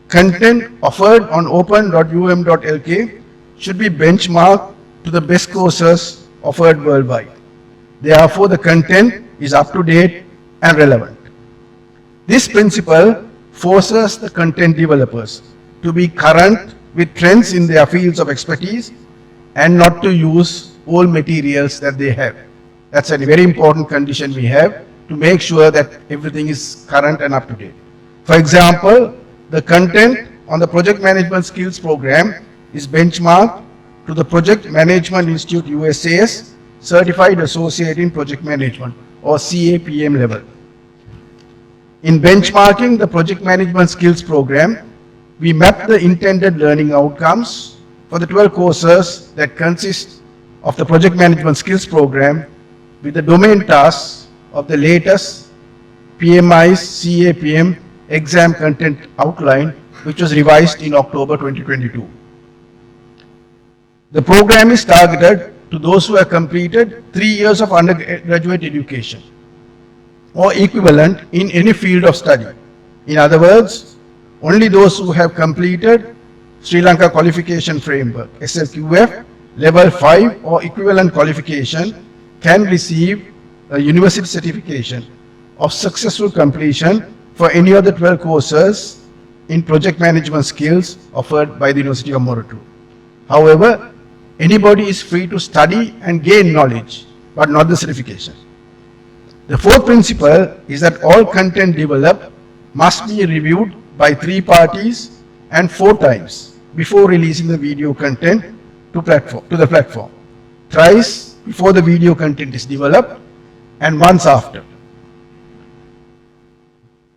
content offered on open.um.lk should be benchmarked to the best courses offered worldwide. Therefore, the content is up to date and relevant. This principle forces the content developers to be current with trends in their fields of expertise and not to use old materials that they have That's a very important condition we have to make sure that everything is current and up to date. For example, the content on the project management skills program is benchmarked to the Project Management Institute USA's Certified Associate in Project Management or CAPM level. In benchmarking the project management skills program, we map the intended learning outcomes for the 12 courses that consist of the project management skills program with the domain tasks of the latest PMI's CAPM exam content outline, which was revised in October 2022. The program is targeted to those who have completed 3 years of undergraduate education or equivalent in any field of study. In other words, only those who have completed Sri Lanka Qualification Framework SLQF level 5 or equivalent qualification can receive a university certification of successful completion for any of the 12 courses in project management skills offered by the University of Moratuwa. However, anybody is free to study and gain knowledge, but not the certification. The fourth principle is that all content developed must be reviewed by 3 parties and 4 times before releasing the video content to the platform. Thrice before the video content is developed and once after.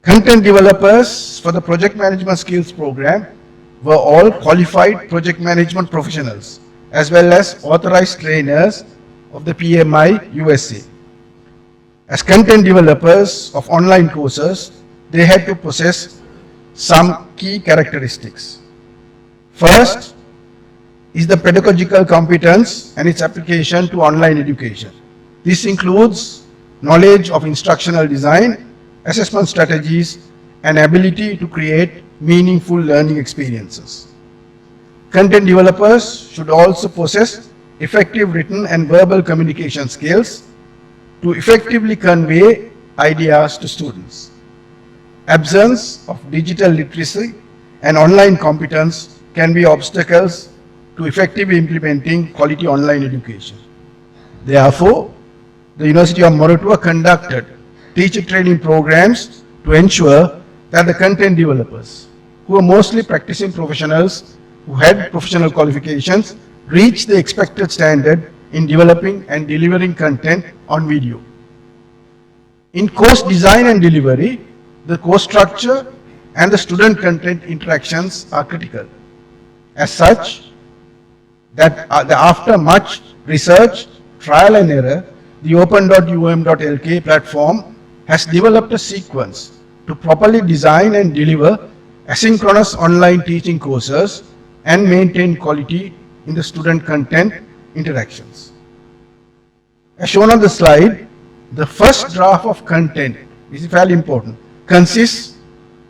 Content developers for the project management skills program were all qualified project management professionals as well as authorized trainers of the PMI USA. As content developers of online courses, they had to possess some key characteristics. First is the pedagogical competence and its application to online education. This includes knowledge of instructional design, assessment strategies, and ability to create meaningful learning experiences. Content developers should also possess effective written and verbal communication skills to effectively convey ideas to students. Absence of digital literacy and online competence can be obstacles to effectively implementing quality online education. Therefore, the University of Moratuwa conducted teacher training programs to ensure that the content developers, who are mostly practicing professionals who had professional qualifications, reach the expected standard in developing and delivering content on video. In course design and delivery, the course structure and the student content interactions are critical. As such, after much research, trial and error, the open.um.lk platform has developed a sequence to properly design and deliver asynchronous online teaching courses and maintain quality in the student content interactions. As shown on the slide, the first draft of content, this is fairly important, consists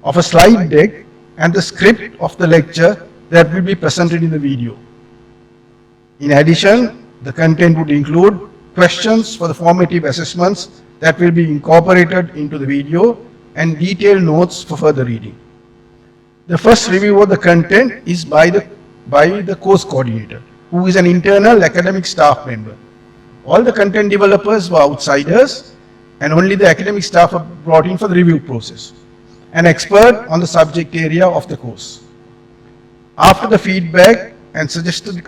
of a slide deck and the script of the lecture that will be presented in the video. In addition, the content would include questions for the formative assessments that will be incorporated into the video and detailed notes for further reading. The first review of the content is by the course coordinator, who is an internal academic staff member. All the content developers were outsiders and only the academic staff are brought in for the review process. An expert on the subject area of the course. After the feedback and suggested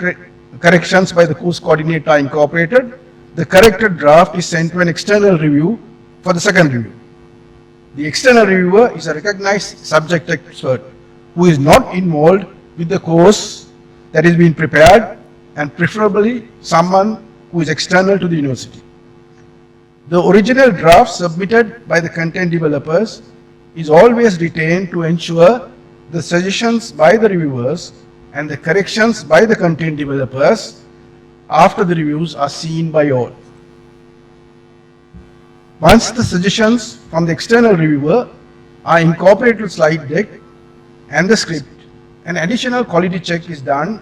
corrections by the course coordinator are incorporated, the corrected draft is sent to an external review for the second review. The external reviewer is a recognized subject expert who is not involved with the course that is being prepared and preferably someone who is external to the university. The original draft submitted by the content developers is always retained to ensure the suggestions by the reviewers and the corrections by the content developers after the reviews are seen by all. Once the suggestions from the external reviewer are incorporated to slide deck and the script, an additional quality check is done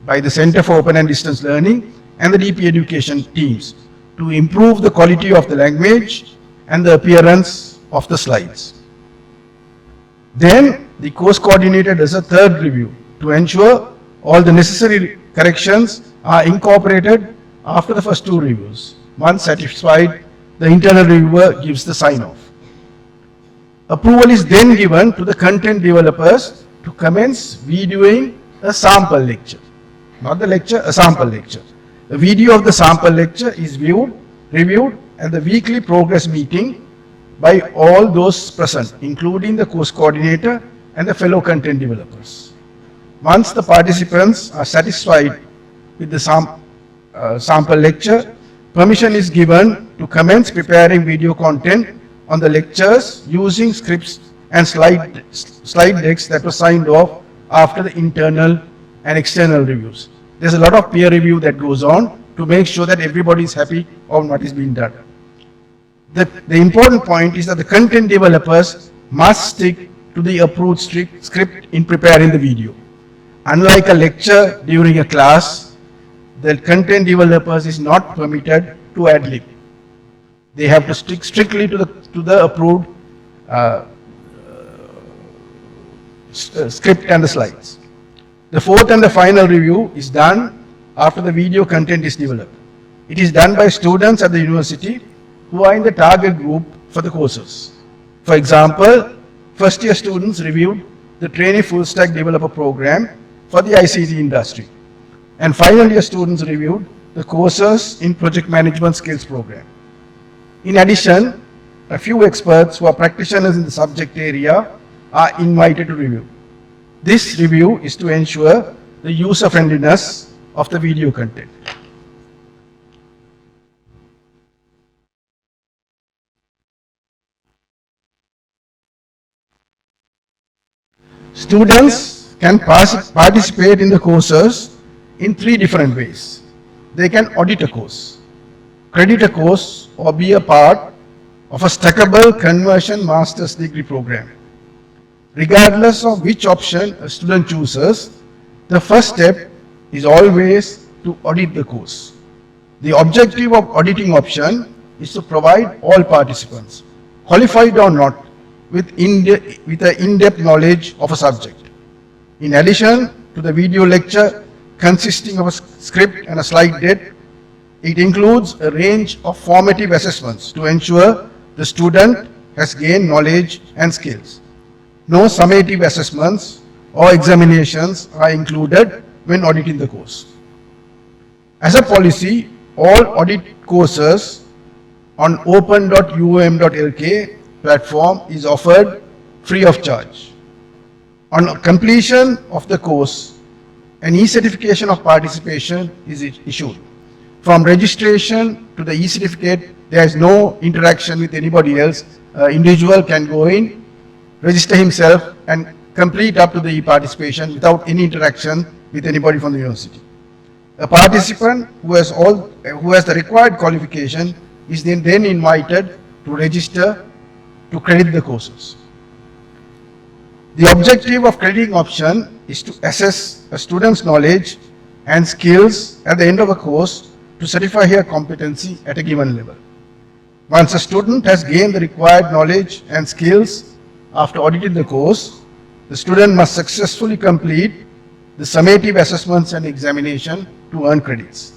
by the Center for Open and Distance Learning and the DP Education teams to improve the quality of the language and the appearance of the slides. Then the course coordinator does a third review to ensure all the necessary corrections are incorporated after the first 2 reviews. Once satisfied, the internal reviewer gives the sign-off. Approval is then given to the content developers to commence videoing a sample lecture. Not the lecture, a sample lecture. The video of the sample lecture is viewed, reviewed at the weekly progress meeting by all those present, including the course coordinator and the fellow content developers. Once the participants are satisfied with the sample lecture, permission is given to commence preparing video content on the lectures using scripts and slide decks that were signed off after the internal and external reviews. There's a lot of peer review that goes on to make sure that everybody is happy on what is being done. The important point is that the content developers must stick to the approved script in preparing the video. Unlike a lecture during a class, the content developers is not permitted to ad-lib. They have to stick strictly to the approved script and the slides. The fourth and the final review is done after the video content is developed. It is done by students at the university who are in the target group for the courses. For example, first year students reviewed the trainee full stack developer program for the ICT industry. And final year students reviewed the courses in project management skills program. In addition, a few experts who are practitioners in the subject area are invited to review. This review is to ensure the user friendliness of the video content. Students can participate in the courses in three different ways. They can audit a course, credit a course, or be a part of a stackable conversion master's degree program. Regardless of which option a student chooses, the first step is always to audit the course. The objective of auditing option is to provide all participants, qualified or not, with an in-depth knowledge of a subject. In addition to the video lecture consisting of a script and a slide deck, it includes a range of formative assessments to ensure the student has gained knowledge and skills. No summative assessments or examinations are included when auditing the course. As a policy, all audit courses on open.uom.lk platform is offered free of charge. On completion of the course, an e-certification of participation is issued. From registration to the e-certificate, there is no interaction with anybody else. Individual can go in, register himself and complete up to the e-participation without any interaction with anybody from the university. A participant who has the required qualification is then invited to register to credit the courses. The objective of crediting option is to assess a student's knowledge and skills at the end of a course to certify her competency at a given level. Once a student has gained the required knowledge and skills after auditing the course, the student must successfully complete the summative assessments and examination to earn credits.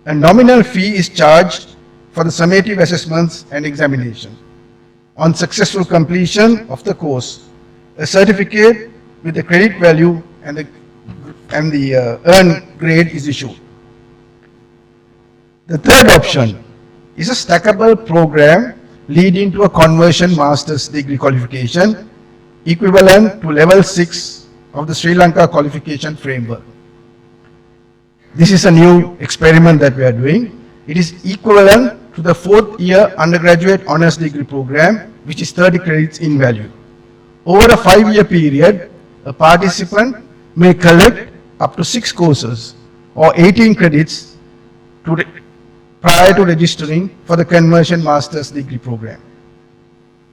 A nominal fee is charged for the summative assessments and examination. On successful completion of the course, a certificate with the credit value and the earned grade is issued. The third option is a stackable program leading to a conversion master's degree qualification equivalent to level 6 of the Sri Lanka qualification framework. This is a new experiment that we are doing. It is equivalent to the 4th year undergraduate honors degree program, which is 30 credits in value. Over a 5-year period, a participant may collect up to 6 courses or 18 credits prior to registering for the conversion master's degree program.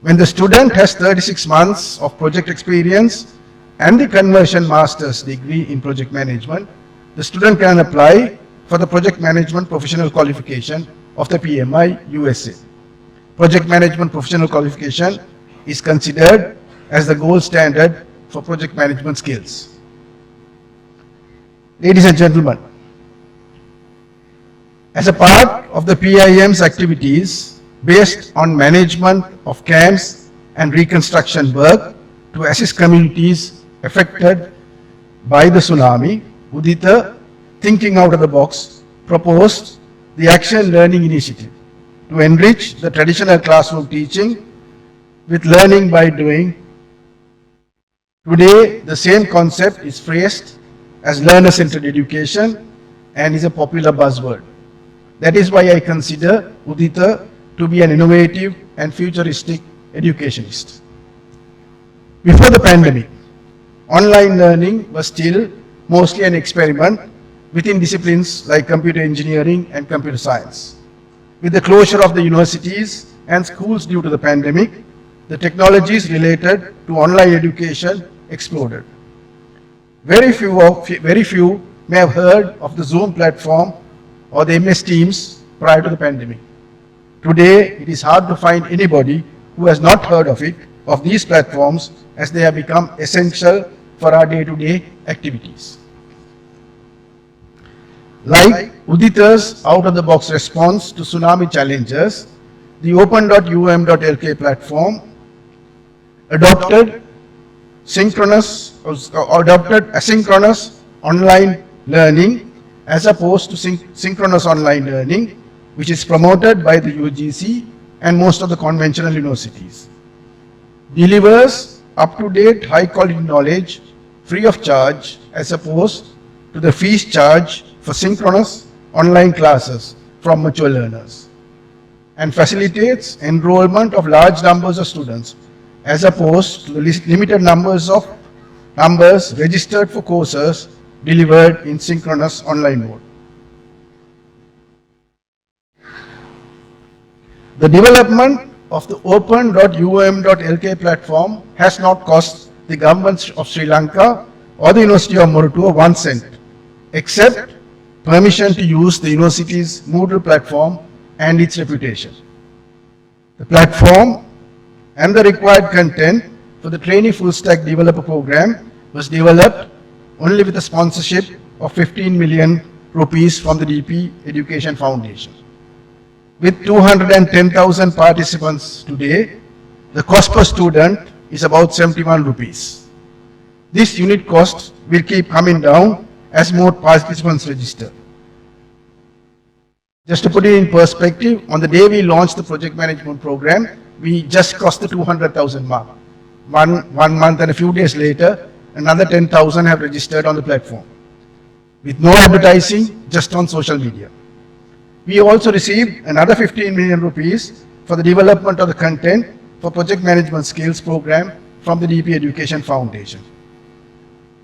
When the student has 36 months of project experience and the conversion master's degree in project management, the student can apply for the project management professional qualification of the PMI USA. Project management professional qualification is considered as the gold standard for project management skills. Ladies and gentlemen, As a part of the PIM's activities based on management of camps and reconstruction work to assist communities affected by the tsunami, Uditha, thinking out of the box, proposed the Action Learning Initiative to enrich the traditional classroom teaching with learning by doing. Today, the same concept is phrased as learner-centered education and is a popular buzzword. That is why I consider Uditha to be an innovative and futuristic educationist. Before the pandemic, online learning was still mostly an experiment within disciplines like computer engineering and computer science. With the closure of the universities and schools due to the pandemic, the technologies related to online education exploded. Very few may have heard of the Zoom platform or the MS Teams prior to the pandemic. Today, it is hard to find anybody who has not heard of it, of these platforms, as they have become essential for our day-to-day activities. Like Uditha's out-of-the-box response to tsunami challenges, the open.um.lk platform adopted asynchronous online learning as opposed to synchronous online learning, which is promoted by the UGC and most of the conventional universities. Delivers up-to-date high-quality knowledge free of charge as opposed to the fees charged for synchronous online classes from mature learners, and facilitates enrollment of large numbers of students as opposed to the limited numbers registered for courses delivered in synchronous online mode. The development of the open.um.lk platform has not cost the government of Sri Lanka or the University of Moratuwa 1 cent, except permission to use the university's Moodle platform and its reputation. The platform and the required content for the trainee full stack developer program was developed only with a sponsorship of 15 million rupees from the DP Education Foundation. With 210,000 participants today, the cost per student is about 71 rupees. This unit cost will keep coming down as more participants register. Just to put it in perspective, on the day we launched the project management program, we just crossed the 200,000 mark. One month and a few days later, another 10,000 have registered on the platform. With no advertising, just on social media. We also received another 15 million rupees for the development of the content for project management skills program from the DP Education Foundation.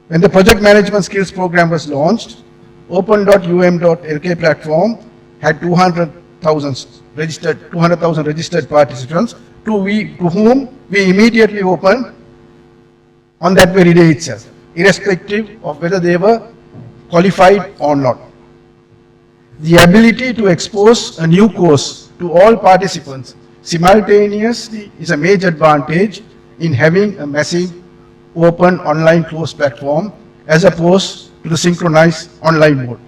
When the project management skills program was launched, open.um.lk platform had 200,000 registered participants to whom we immediately opened on that very day itself, irrespective of whether they were qualified or not. The ability to expose a new course to all participants simultaneously is a major advantage in having a massive open online closed platform as opposed to the synchronized online mode,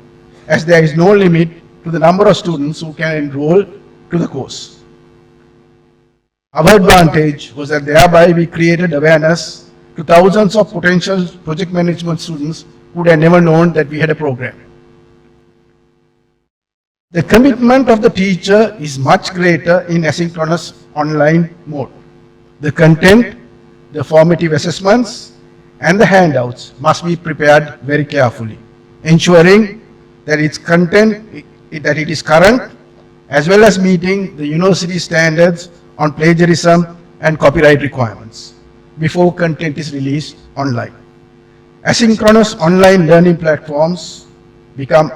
as there is no limit to the number of students who can enroll to the course. Our advantage was that thereby we created awareness to thousands of potential project management students who would have never known that we had a program. The commitment of the teacher is much greater in asynchronous online mode. The content, the formative assessments, and the handouts must be prepared very carefully, ensuring that its content, that it is current, as well as meeting the university standards on plagiarism and copyright requirements before content is released online. Asynchronous online learning platforms become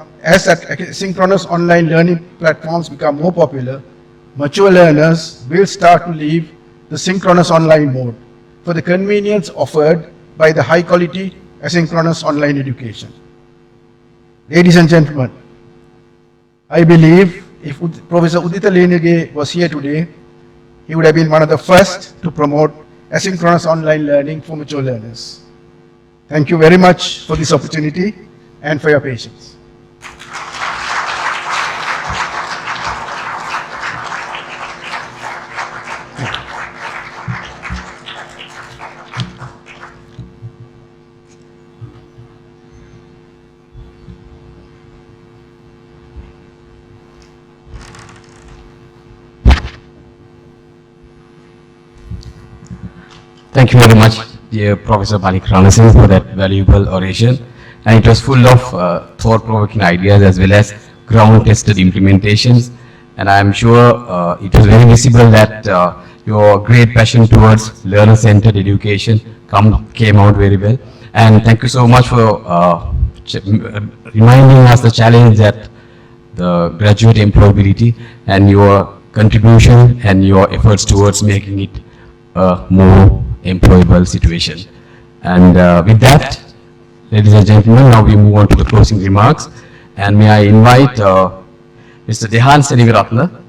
more popular, mature learners will start to leave the synchronous online mode for the convenience offered by the high quality asynchronous online education. Ladies and gentlemen, I believe if Professor Uditha Liyanage was here today, he would have been one of the first to promote asynchronous online learning for mature learners. Thank you very much for this opportunity and for your patience. Thank you very much, dear Professor Malik Ranasinghe, for that valuable oration. And it was full of thought-provoking ideas as well as ground-tested implementations. And I am sure it was very visible that your great passion towards learner-centered education came out very well. And thank you so much for reminding us the challenge that the graduate employability and your contribution and your efforts towards making it a more employable situation. And with that, ladies and gentlemen, now we move on to the closing remarks. And may I invite Mr. Dehan Senigaratna,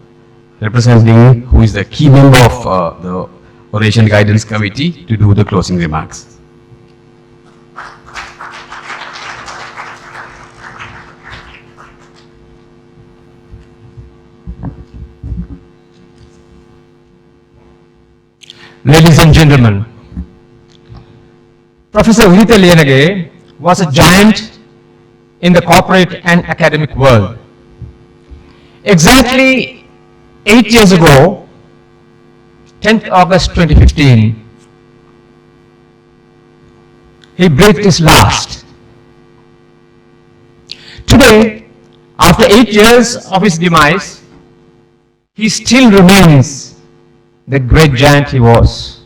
representing who is the key member of the Oration Guidance Committee, to do the closing remarks. Ladies and gentlemen, Professor Uditha Liyanage was a giant in the corporate and academic world. Exactly 8 years ago, 10th August 2015, he breathed his last. Today, after 8 years of his demise, he still remains the great giant he was.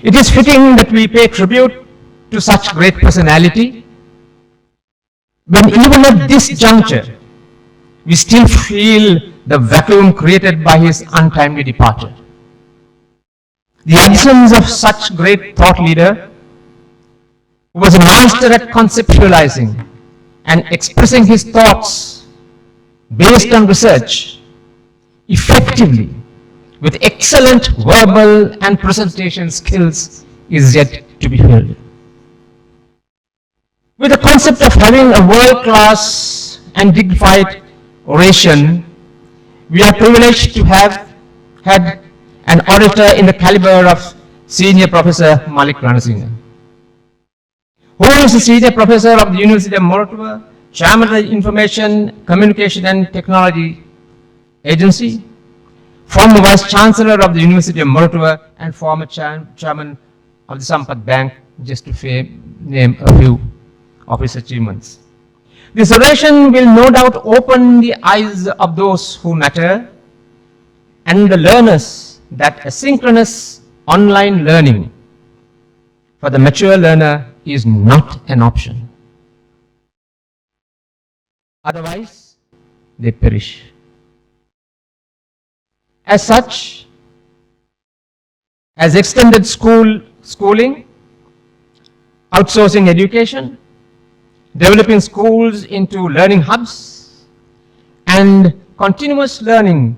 It is fitting that we pay tribute to such great personality when even at this juncture, we still feel the vacuum created by his untimely departure. The absence of such great thought leader, who was a master at conceptualizing and expressing his thoughts based on research effectively, with excellent verbal and presentation skills, is yet to be filled. With the concept of having a world-class and dignified oration, we are privileged to have had an orator in the caliber of Senior Professor Malik Ranasinghe, who is a Senior Professor of the University of Moratuwa, Chairman of the Information, Communication and Technology Agency, former Vice Chancellor of the University of Moratuwa, and former Chairman of the Sampath Bank, just to name a few of his achievements. This oration will no doubt open the eyes of those who matter and the learners that asynchronous online learning for the mature learner is not an option. Otherwise, they perish. As such, as extended schooling, outsourcing education, developing schools into learning hubs, and continuous learning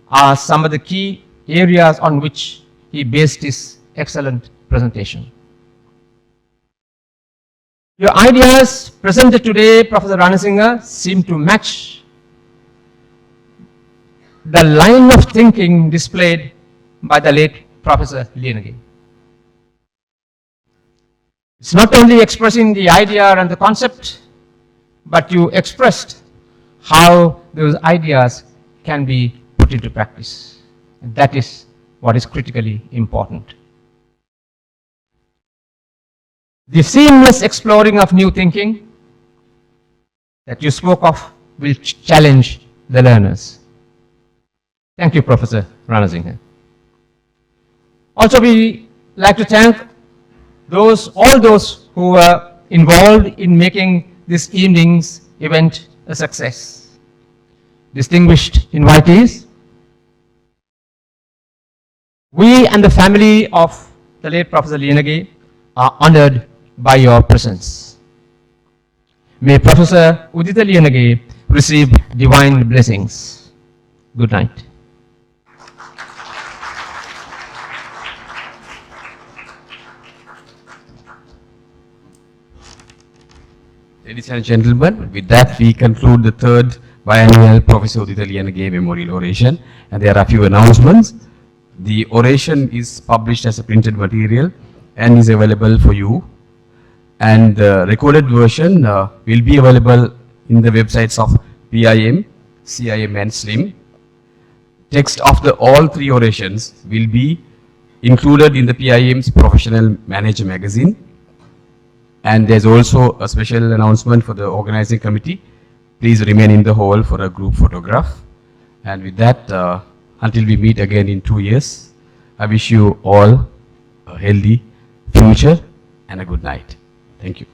are some of the key areas on which he based his excellent presentation. Your ideas presented today, Professor Ranasinghe, seem to match the line of thinking displayed by the late Professor Liyanage. It's not only expressing the idea and the concept, but you expressed how those ideas can be put into practice. And that is what is critically important. The seamless exploring of new thinking that you spoke of will challenge the learners. Thank you, Professor Ranasinghe. Also, we like to thank all those who were involved in making this evening's event a success. Distinguished invitees, we and the family of the late Professor Liyanage are honored by your presence. May Professor Uditha Liyanage receive divine blessings. Good night. Ladies and gentlemen, with that we conclude the third biennial Professor Uditha Liyanage Memorial Oration, and there are a few announcements. The oration is published as a printed material and is available for you. And the recorded version will be available in the websites of PIM, CIM and SLIM. Text of all three orations will be included in the PIM's Professional Manager magazine. And there's also a special announcement for the organizing committee. Please remain in the hall for a group photograph. And with that, until we meet again in 2 years, I wish you all a healthy future and a good night. Thank you.